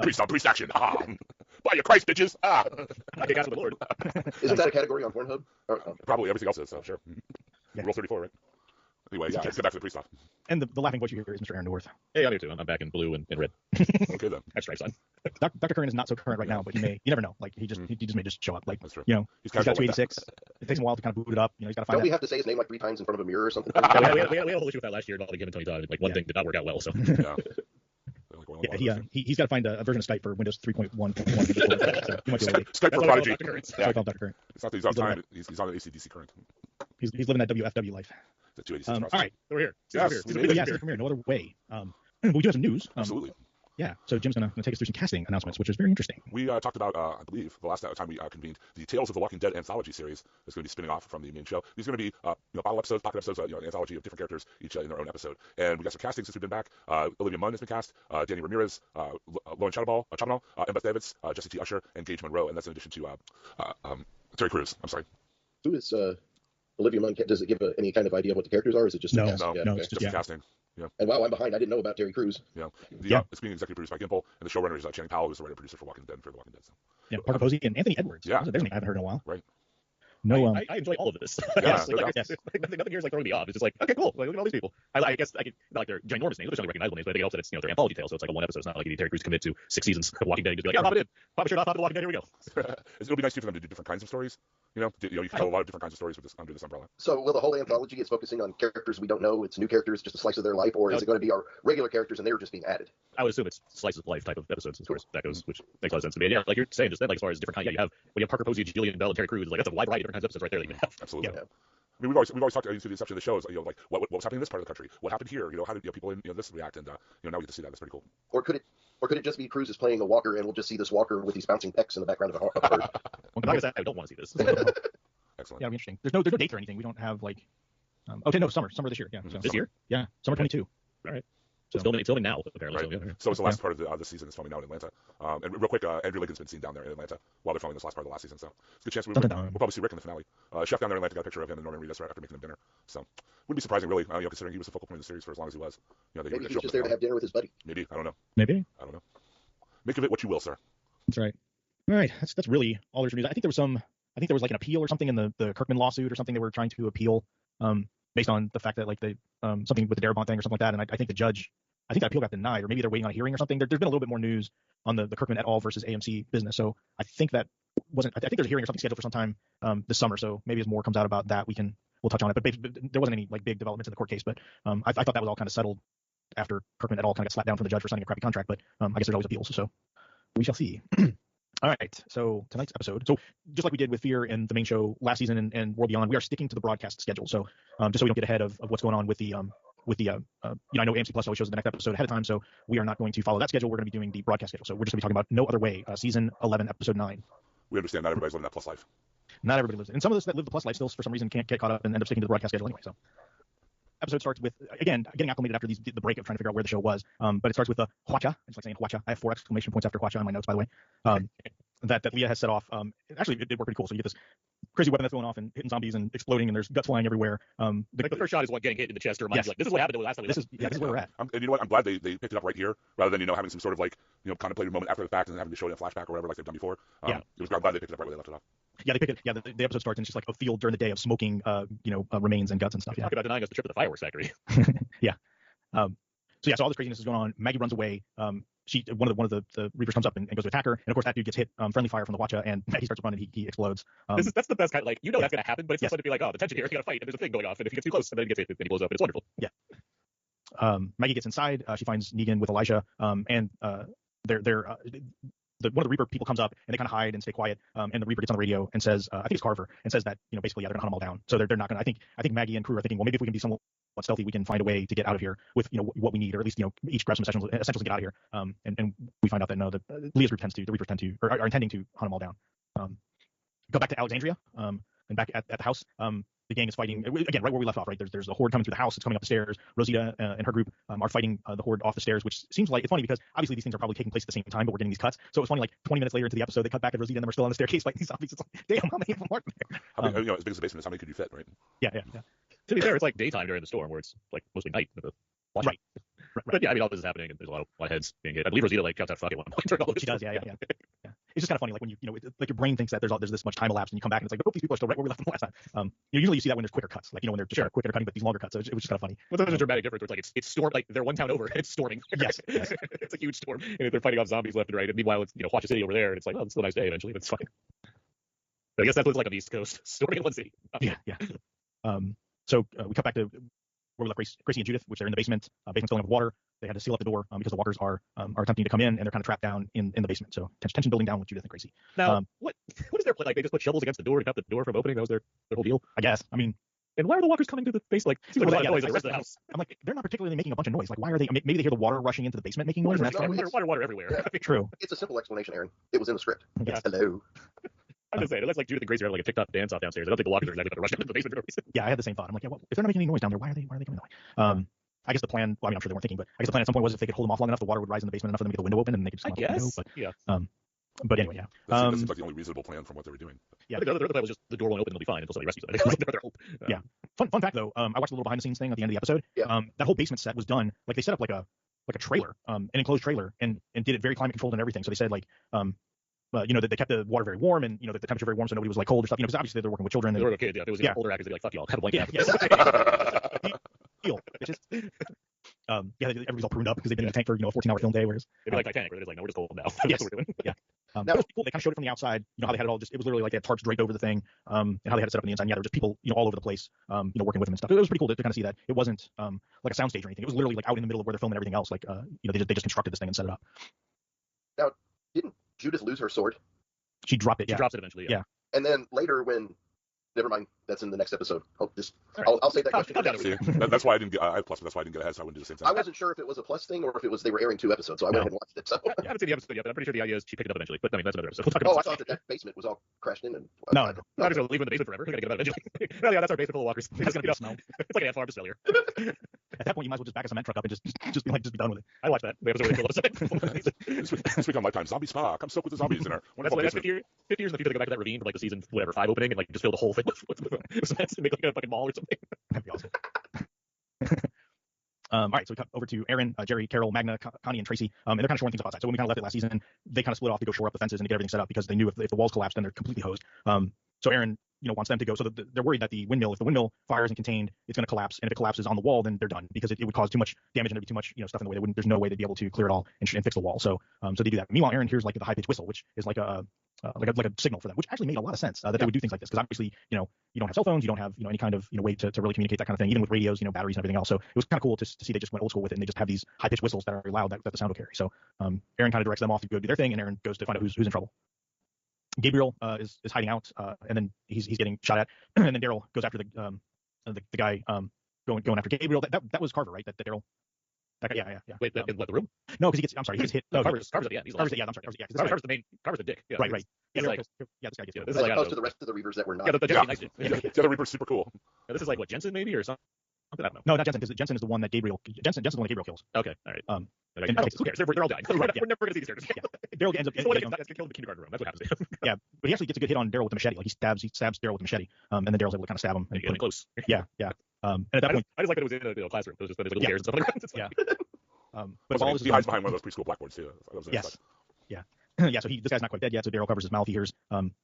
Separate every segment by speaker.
Speaker 1: Priest action. By your Christ, bitches.
Speaker 2: I kick ass with the Lord.
Speaker 3: Isn't that a category on Pornhub?
Speaker 1: Probably everything else is, so sure.
Speaker 4: Yeah.
Speaker 1: Rule 34, right? Anyway, yeah, let's get back to the priest stuff.
Speaker 4: And the laughing voice you hear is Mr. Aaron Newworth.
Speaker 2: Hey, I'm here too. I'm back in blue and red.
Speaker 1: Okay, then.
Speaker 2: I have stripes on.
Speaker 4: Dr. Curran is not so current right now, but you never know. Like he just may just show up. Like,
Speaker 1: That's true.
Speaker 4: you know,
Speaker 1: He's
Speaker 4: got
Speaker 1: casual like
Speaker 4: 286. It takes him a while to kind of boot it up. You know, he's got to find
Speaker 3: Don't we
Speaker 4: that.
Speaker 3: have to say his name like 3 times in front of a mirror or something?
Speaker 2: Yeah, we had a whole issue with that last year involving him and Tony Todd. Like one thing did not work out well. So
Speaker 1: Yeah.
Speaker 4: Yeah, he's got to find a version of Skype for Windows 3.1. So he might be late.
Speaker 1: Skype for Prodigy.
Speaker 4: Yeah. Dr. Curran.
Speaker 1: It's not that he's on time. He's on an ACDC current.
Speaker 4: He's living that WFW life.
Speaker 1: The 286.
Speaker 4: All right.
Speaker 2: we're here.
Speaker 1: Yes,
Speaker 2: We're
Speaker 1: we
Speaker 2: here.
Speaker 1: made it.
Speaker 4: Yeah, season premiere. No other way. But we do have some news.
Speaker 1: Absolutely.
Speaker 4: Yeah. So Jim's gonna take us through some casting announcements, which is very interesting.
Speaker 1: We talked about, I believe, the last time we convened, the Tales of the Walking Dead anthology series that's going to be spinning off from the main show. These are going to be, bottle episodes, pocket episodes, an anthology of different characters, each in their own episode. And we got some casting since we've been back. Olivia Munn has been cast, Danny Ramirez, Lauren Chabanel, Embeth Davids, Jesse T. Usher, and Gage Monroe, and that's in addition to Terry Crews. I'm sorry.
Speaker 3: Who is Olivia Munn? Does it give any kind of idea of what the characters are, or is it just
Speaker 4: No,
Speaker 3: a cast?
Speaker 4: no,
Speaker 3: okay.
Speaker 4: it's
Speaker 1: Just casting. Yeah.
Speaker 3: And wow, I'm behind. I didn't know about Terry Crews.
Speaker 1: Yeah.
Speaker 4: Yeah.
Speaker 1: It's being executive produced by Gimple, and the showrunner is Channing Powell, who's the writer producer for Walking Dead for The Walking Dead. So.
Speaker 4: Yeah, Parker Posey and Anthony Edwards.
Speaker 1: Yeah.
Speaker 4: There's a name I haven't heard in a while.
Speaker 1: Right.
Speaker 4: No,
Speaker 2: I enjoy all of this.
Speaker 1: Yeah,
Speaker 2: Honestly, like, nothing here is like throwing me off. It's just like, okay, cool. Like, look at all these people. I guess I could, not like they're ginormous names, they're certainly recognizable names, but I think it helps that it's, they're anthology tales, so it's like a one episode. It's not like you need Terry Crews to commit to 6 seasons of Walking Dead and just be like, yeah, pop it in. Pop a shirt off, pop the Walking Dead, here we go.
Speaker 1: It'll be nice too for them to do different kinds of stories. You can tell a lot of different kinds of stories with this under this umbrella.
Speaker 3: So will the whole anthology is focusing on characters we don't know? It's new characters, just a slice of their life, or is it going to be our regular characters and they're just being added?
Speaker 2: I would assume it's slices of life type of episodes as far as that goes, which makes a lot of sense to me. And yeah, like you're saying, just then, like as far as different kinds, you have Parker Posey, Gillian Bell, and Terry Crews. Like that's a wide variety of different kinds of episodes right there that you can have.
Speaker 1: Absolutely.
Speaker 3: Yeah.
Speaker 1: I mean, we've always talked to the inception of the shows, like what was happening in this part of the country, what happened here, how did people in this react, and now we get to see that. That's pretty cool.
Speaker 3: Or could it just be Crews is playing a walker, and we'll just see this walker with these bouncing pecs in the background of a herd?
Speaker 2: Well, I'm not gonna say I don't want to see this.
Speaker 1: Excellent.
Speaker 4: Yeah, it'll be interesting. There's no dates or anything. We don't have like. Summer this year. Yeah. So,
Speaker 2: This year?
Speaker 4: Yeah, summer 22.
Speaker 2: All right.
Speaker 4: So-
Speaker 2: It's filming now, apparently.
Speaker 1: Right.
Speaker 2: So, yeah.
Speaker 1: So it's the last part of the season is filming now in Atlanta. And real quick, Andrew Lincoln's been seen down there in Atlanta while they're filming this last part of the last season. So it's a good chance we'll probably see Rick in the finale. Chef down there in Atlanta got a picture of him and Norman Reedus right after making them dinner. So wouldn't be surprising, really, considering he was the focal point of the series for as long as he was.
Speaker 3: Maybe he was just there to have dinner with his buddy.
Speaker 1: Maybe, I don't know.
Speaker 4: Maybe.
Speaker 1: I don't know. Make of it what you will, sir.
Speaker 4: That's right. All right. That's really all there's for news. I think there was like an appeal or something in the Kirkman lawsuit or something they were trying to appeal based on the fact that like they something with the Darabont thing or something like that. And I think the judge, I think that appeal got denied, or maybe they're waiting on a hearing or something. There's been a little bit more news on the Kirkman et al. Versus AMC business. So I think that wasn't. I think there's a hearing or something scheduled for some time this summer. So maybe as more comes out about that, we'll touch on it. But there wasn't any like big developments in the court case. But I thought that was all kind of settled after Kirkman et al. Kind of got slapped down from the judge for signing a crappy contract. But I guess there's always appeals. So we shall see. All right, so tonight's episode. So just like we did with Fear and the main show last season and World Beyond, we are sticking to the broadcast schedule. So just so we don't get ahead of what's going on with the I know AMC Plus always shows the next episode ahead of time, so we are not going to follow that schedule. We're going to be doing the broadcast schedule. So we're just going to be talking about No Other Way, season 11, episode 9.
Speaker 1: We understand not everybody's living that plus life.
Speaker 4: Not everybody lives it. And some of us that live the plus life still, for some reason, can't get caught up and end up sticking to the broadcast schedule anyway. So episode starts with, again, getting acclimated after the break of trying to figure out where the show was. But it starts with Hwacha. It's like saying Hwacha. I have 4 exclamation points after Hwacha on my notes, by the way. That Leah has set off. Actually, it did work pretty cool. So you get this crazy weapon that's going off and hitting zombies and exploding, and there's guts flying everywhere.
Speaker 2: The first shot is getting hit in the chest to remind you, like, this is what happened last time.
Speaker 4: This is where we're at.
Speaker 1: And you know what? I'm glad they picked it up right here, rather than having some sort of contemplated moment after the fact and having to show it in a flashback or whatever like they've done before. I'm glad they picked it up right where they left it off.
Speaker 4: Yeah, they pick it. Yeah, the episode starts and it's just like a field during the day of smoking, remains and guts and stuff. Yeah.
Speaker 2: Talk about denying us the trip to the fireworks factory.
Speaker 4: Yeah. So all this craziness is going on. Maggie runs away. One of the Reapers comes up and goes to attack her, and of course that dude gets hit friendly fire from the Hwacha, and Maggie starts running. He explodes.
Speaker 2: That's the best kind. Like that's gonna happen, but it's just fun to be like, oh, the tension here, you gotta fight, and there's a thing going off, and if he gets too close, and then he gets hit, and he blows up, and it's wonderful.
Speaker 4: Yeah. Maggie gets inside. She finds Negan with Elijah, and they're one of the Reaper people comes up and they kind of hide and stay quiet. And the Reaper gets on the radio and says, I think it's Carver, and says that basically they're gonna hunt them all down. So they're not gonna. I think Maggie and crew are thinking, well, maybe if we can be somewhat stealthy, we can find a way to get out of here with what we need, or at least each grab some essentials to get out of here. And we find out that the Leah's group the Reapers are intending to hunt them all down. Go back to Alexandria, and back at the house. The gang is fighting again right where we left off. Right, there's a horde coming through the house. It's coming up the stairs. Rosita and her group are fighting the horde off the stairs, which seems like it's funny because obviously these things are probably taking place at the same time, but we're getting these cuts. So it was funny, like 20 minutes later into the episode, they cut back at Rosita and them are still on the staircase fighting these zombies. It's like, damn, how many of them are there?
Speaker 1: As big as the basement is, how many could you fit, right?
Speaker 4: Yeah.
Speaker 2: To be fair, it's like daytime during the storm, where it's like mostly night. watch
Speaker 4: Right.
Speaker 2: it. But yeah, I mean, all this is happening, and there's a lot of heads being hit. I believe Rosita like counts out fuck at one point. During all this.
Speaker 4: She does, yeah. It's just kind of funny, like when like your brain thinks that there's this much time elapsed, and you come back and it's like, oh, these people are still right where we left them last time. Usually you see that when there's quicker cuts, like when they're just kind of quick cutting, but these longer cuts. So it was just kind of funny.
Speaker 2: Well, there's a dramatic difference. Where it's like it's stormed, like they're one town over, it's storming.
Speaker 4: Yes.
Speaker 2: It's a huge storm, and they're fighting off zombies left and right. And meanwhile, it's Watch City over there, and it's like, oh, it's still a nice day eventually. That's fine. But I guess that's what it's like on the East Coast, storming in one city.
Speaker 4: Yeah. So we cut back to where we left Gracie and Judith, which they're in the basement. Basement filling up with water. They had to seal up the door because the walkers are attempting to come in, and they're kind of trapped down in the basement. So tension building down with Judith and Gracie.
Speaker 2: Now, what is their plan? Like they just put shovels against the door to stop the door from opening? That was their whole deal.
Speaker 4: I guess. I mean,
Speaker 2: and why are the walkers coming through the base? Like, seems like a lot of noise in the rest of the house.
Speaker 4: I'm like, they're not particularly making a bunch of noise. Like, why are they? Maybe they hear the water rushing into the basement making noise.
Speaker 2: Water everywhere.
Speaker 3: Yeah.
Speaker 4: True.
Speaker 3: It's a simple explanation, Aaron. It was in the script.
Speaker 4: Yes.
Speaker 3: Hello.
Speaker 2: I'm just saying, it looks like Judith and Gracie are having like a TikTok dance off downstairs. I don't think the walkers are exactly going to rush into the basement for no reason.
Speaker 4: Yeah, I had the same thought. I'm like, yeah, well, if they're not making any noise down there, why are they coming that way? I guess the plan. Well, I mean, I'm sure they weren't thinking, but I guess the plan at some point was if they could hold them off long enough, the water would rise in the basement enough for them to get the window open, and they could just come out the window. But,
Speaker 2: yeah.
Speaker 4: But anyway, yeah.
Speaker 1: That seems like the only reasonable plan from what they were doing.
Speaker 2: Yeah, the other plan was just the door won't open and they'll be fine until somebody rescues them.
Speaker 4: Yeah. Fun fact though, I watched a little behind the scenes thing at the end of the episode.
Speaker 3: Yeah.
Speaker 4: That whole basement set was done like they set up like a trailer, an enclosed trailer, and did it very climate controlled and everything. So they said like that they kept the water very warm and the temperature very warm, so nobody was like cold or stuff. Because obviously they're working with children.
Speaker 2: They were kids. Yeah, if it was older actors, they'd be like, "Fuck y'all, have a blanket."
Speaker 4: Deal, bitches. Everybody's all pruned up because they've been in the tank for a 14-hour film day. Whereas
Speaker 2: it'd be like Titanic, where they're just like, "No, we're just cold now."
Speaker 4: Yes.
Speaker 2: That's what we're doing.
Speaker 4: Yeah. That was cool. They kind of showed it from the outside. How they had it all it was literally like they had tarps draped over the thing, and how they had it set up on the inside. And yeah, there were just people all over the place, working with them and stuff. It was pretty cool to kind of see that it wasn't like a soundstage or anything. It was literally like out in the middle of where they're filming everything else. Like they just constructed this thing and set it up.
Speaker 3: Now, didn't Judith lose her sword?
Speaker 4: She dropped it.
Speaker 2: She drops it eventually. Yeah.
Speaker 3: And then later when. Never mind. That's in the next episode. I'll save that question.
Speaker 1: That's why I didn't get. I had plus, but that's why I didn't get ahead. So I wouldn't do the same thing.
Speaker 3: I wasn't sure if it was a plus thing or if it was they were airing 2 episodes, so I went ahead and watched it. So.
Speaker 2: Yeah, I haven't seen the episode yet, but I'm pretty sure the idea is she picked it up eventually. But I mean, that's another episode.
Speaker 3: I thought that basement was all crashed in. And
Speaker 4: no.
Speaker 2: I'm just gonna leave in the basement forever. We gotta get out eventually. Well, yeah, that's our basement full of walkers.
Speaker 4: It's gonna be smell.
Speaker 2: It's like an ant farm, just failure.
Speaker 4: At that point, you might as well just back a cement truck up and just be done with it.
Speaker 2: I watched that. The episode really cool.
Speaker 1: This week on Lifetime, Zombie Spa. Come soak with the zombies in our wonderful
Speaker 2: that's
Speaker 1: basement.
Speaker 2: 50 years in the future, they go back to that ravine from like the season 5 opening and like just fill the whole thing with cement and make like a fucking mall or something.
Speaker 4: That'd be awesome. All right, so we cut over to Aaron, Jerry, Carol, Magna, Connie, and Tracy, and they're kind of shoring things up outside. So when we kind of left it last season, they kind of split off to go shore up the fences and to get everything set up because they knew if the walls collapsed, then they're completely hosed. So Aaron, wants them to go. So they're worried that if the windmill fire isn't contained, it's going to collapse, and if it collapses on the wall, then they're done because it would cause too much damage and there'd be too much stuff in the way. There's no way they'd be able to clear it all and fix the wall. So they do that. Meanwhile, Aaron hears like the high pitched whistle, which is like a signal for them, which actually made a lot of sense that they would do things like this because obviously you don't have cell phones, you don't have any kind of way to really communicate that kind of thing, even with radios, batteries and everything else. So it was kind of cool to see they just went old school with it and they just have these high pitched whistles that are loud that the sound will carry. So Aaron kind of directs them off to go do their thing, and Aaron goes to find out who's in trouble. Gabriel is hiding out, and then he's getting shot at, and then Daryl goes after the guy going after Gabriel. That was Carver, right? That Daryl. Yeah.
Speaker 2: Wait, in the room?
Speaker 4: No, because he gets hit. No,
Speaker 2: Carver's at the end.
Speaker 4: Carver's the main.
Speaker 2: Carver's the dick. Yeah,
Speaker 4: right.
Speaker 2: Yeah,
Speaker 4: this guy gets
Speaker 3: as opposed to the rest of the Reavers that were not.
Speaker 2: Yeah, the nice dude.
Speaker 1: The other Reaper's super cool.
Speaker 2: Yeah, this is like what, Jensen maybe or something? I don't know.
Speaker 4: No, not Jensen, because Jensen is the one that Gabriel kills.
Speaker 2: Okay, all right.
Speaker 4: And
Speaker 2: who cares? They're all dying. We're never going to see these characters.
Speaker 4: Yeah. Daryl ends up
Speaker 2: getting killed in the kindergarten room. That's what happens to him.
Speaker 4: Yeah, but he actually gets a good hit on Daryl with the machete. Like he stabs Daryl with the machete, and then Daryl's able to kind of stab him.
Speaker 2: And get close.
Speaker 4: Yeah. And at that point,
Speaker 2: I just like that it was in a classroom. It was just like little chairs and stuff like that.
Speaker 4: Yeah. But all this
Speaker 1: he hides behind one of those preschool blackboards too.
Speaker 4: Yes. Yeah. Yeah. So this guy's not quite dead yet. So Daryl covers his mouth. He hears them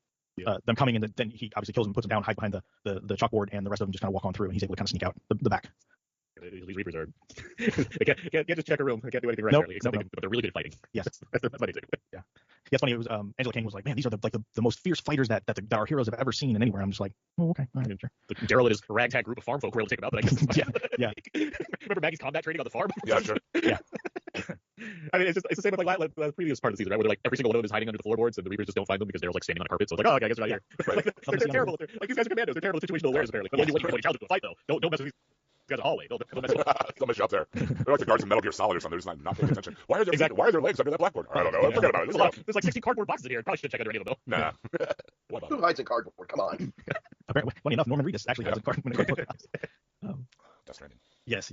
Speaker 4: coming, and then he obviously kills him, puts him down, hide behind the chalkboard, and the rest of them just kind of walk on through, and he's able to kind of sneak out the back.
Speaker 2: These Reapers are they can't just check a room. They can't do anything right except but they're really good at fighting.
Speaker 4: Yes,
Speaker 2: that's what they do.
Speaker 4: Yeah, it's funny. It was Angela Kang was like, man, these are the most fierce fighters that our heroes have ever seen in anywhere. I'm just like, oh, okay, all right, sure.
Speaker 2: Daryl and his ragtag group of farm folk were able to take him out, but I guess
Speaker 4: yeah.
Speaker 2: Remember Maggie's combat training on the farm?
Speaker 1: Yeah, sure.
Speaker 2: Yeah. I mean, it's the same with like the previous part of the season, right? Where like every single one of them is hiding under the floorboards, and the Reapers just don't find them because Daryl's like standing on a carpet. So it's like, oh, okay, I guess they're not here. Right. They're terrible. Like these guys are commandos. They're terrible situational awareness apparently. But when you want your child to a fight, though, don't mess with these guys in the hallway. Don't mess with them.
Speaker 1: Don't mess you up there. They're like the guards in Metal Gear Solid or something. They're just not paying attention. Why are their legs under that blackboard? I don't know. Forget about it.
Speaker 2: There's like 60 cardboard boxes in here. Probably should check under any of them though.
Speaker 1: Nah.
Speaker 3: Who hides in cardboard? Come on.
Speaker 4: Apparently, funny enough, Norman Reedus actually has a cardboard.
Speaker 1: Death Stranding.
Speaker 4: Yes.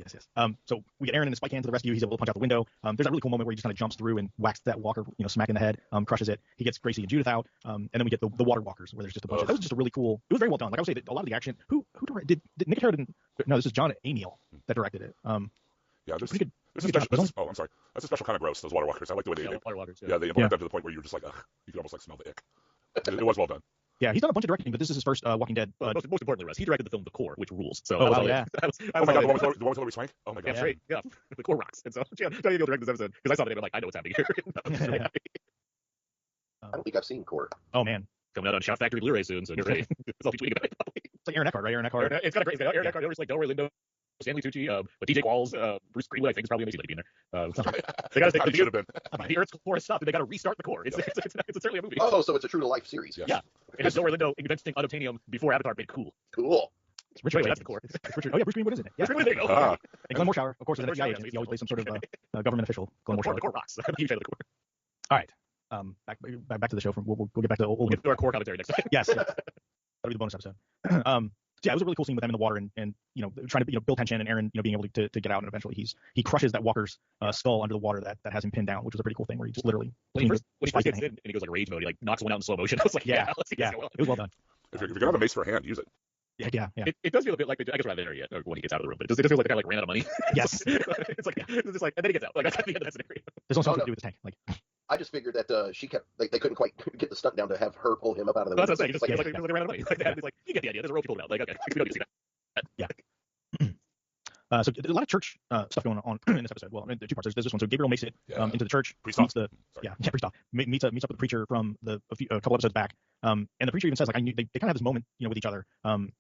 Speaker 4: So we get Aaron and the spike hand to the rescue. He's able to punch out the window. There's that really cool moment where he just kind of jumps through and whacks that walker, smack in the head, crushes it. He gets Gracie and Judith out, and then we get the water walkers where there's just a bunch of. That was just a really cool. It was very well done. Like I would say, that a lot of the action. Who directed? Did Nick Carradine? No, this is John Amiel that directed it.
Speaker 1: Yeah, there's
Speaker 4: pretty good.
Speaker 1: there's a
Speaker 4: pretty good
Speaker 1: special.
Speaker 4: job.
Speaker 1: Oh, I'm sorry. That's a special kind of gross. Those water walkers. I like the way they
Speaker 2: Yeah, water walkers.
Speaker 1: they implement them to the point where you're just like, ugh, you can almost like smell the ick. It was well done.
Speaker 4: Yeah, he's done a bunch of directing, but this is his first Walking Dead.
Speaker 2: Most importantly, Russ, he directed the film The Core, which rules. So
Speaker 4: Oh,
Speaker 2: that was
Speaker 4: wow,
Speaker 2: all
Speaker 4: yeah.
Speaker 1: Oh my god, the one with Hilary Swank. Oh my
Speaker 2: Yeah,
Speaker 1: god.
Speaker 2: straight. Yeah, The Core rocks. And so Johnny Deal directed this episode because I saw the name. I'm like, I know what's happening here. I was really happy.
Speaker 3: I don't think I've seen Core.
Speaker 4: Oh man,
Speaker 2: Coming out on Shout Factory Blu-ray soon, so get ready. I'll be tweeting about it.
Speaker 4: it's like Aaron Eckhart, right? Aaron Eckhart.
Speaker 2: It's got a great. Aaron Eckhart, like Delroy Lindo, Stanley Tucci, but DJ Qualls, Bruce Greenwood, I think is probably amazing being there. They got to take
Speaker 1: Should have been.
Speaker 2: the Earth's core is stopped, and they got to restart the core. It's certainly a movie.
Speaker 3: Oh, so it's a true to life series.
Speaker 1: Yes.
Speaker 2: Yeah. It has Delroy Lindo inventing unobtainium before Avatar made cool.
Speaker 3: Cool.
Speaker 4: It's Richard
Speaker 2: Wait,
Speaker 4: Jenkins.
Speaker 2: that's the core.
Speaker 4: It's Richard. Oh yeah, Bruce Greenwood is in it. Yeah.
Speaker 2: Bruce Greenwood, there you go.
Speaker 1: Ah.
Speaker 4: And Glenn Morshower, of course, is an
Speaker 2: Glenn
Speaker 4: FBI
Speaker 2: Morshower,
Speaker 4: agent.
Speaker 2: yes,
Speaker 4: He always plays some sort of
Speaker 2: okay.
Speaker 4: government official. Glenn
Speaker 2: The
Speaker 4: Morshower.
Speaker 2: core rocks. I'm a huge fan of the core.
Speaker 4: All right. Back to the show. We'll get back to old.
Speaker 2: We'll get to our core commentary next time.
Speaker 4: Yes. That'll be the bonus episode. So yeah, it was a really cool scene with them in the water and trying to build tension and Aaron being able to get out, and eventually he crushes that walker's skull under the water that has him pinned down, which was a pretty cool thing where he just literally
Speaker 2: When he first gets in and he goes like rage mode, he like knocks one out in slow motion. I was like, yeah, let's see this go on.
Speaker 4: it was well done.
Speaker 1: If you're gonna have a mace for a hand, use it.
Speaker 4: Yeah.
Speaker 2: It does feel a bit like I guess we're not there yet, or when he gets out of the room, but it does feel like the guy like ran out of money.
Speaker 4: Yes.
Speaker 2: It's just like, and then he gets out. Like that's the end of that scenario.
Speaker 4: There's no something
Speaker 3: no.
Speaker 4: to do with the tank. Like
Speaker 3: I just figured that she kept they couldn't quite get the stunt down to have her pull him up out of the
Speaker 2: That's
Speaker 3: window.
Speaker 2: what I'm saying. It's just like they ran out of money. Like that. It's like you get the idea. There's a rope you pulled out. Like okay, we don't need to see that.
Speaker 4: so there's a lot of church stuff going on in this episode. Well, I mean, two parts. There's this one. So Gabriel makes it into the church.
Speaker 1: Priest off.
Speaker 4: Meets the priest off. Meets up with the preacher from a couple episodes back. And the preacher even says like I knew they kind of have this moment with each other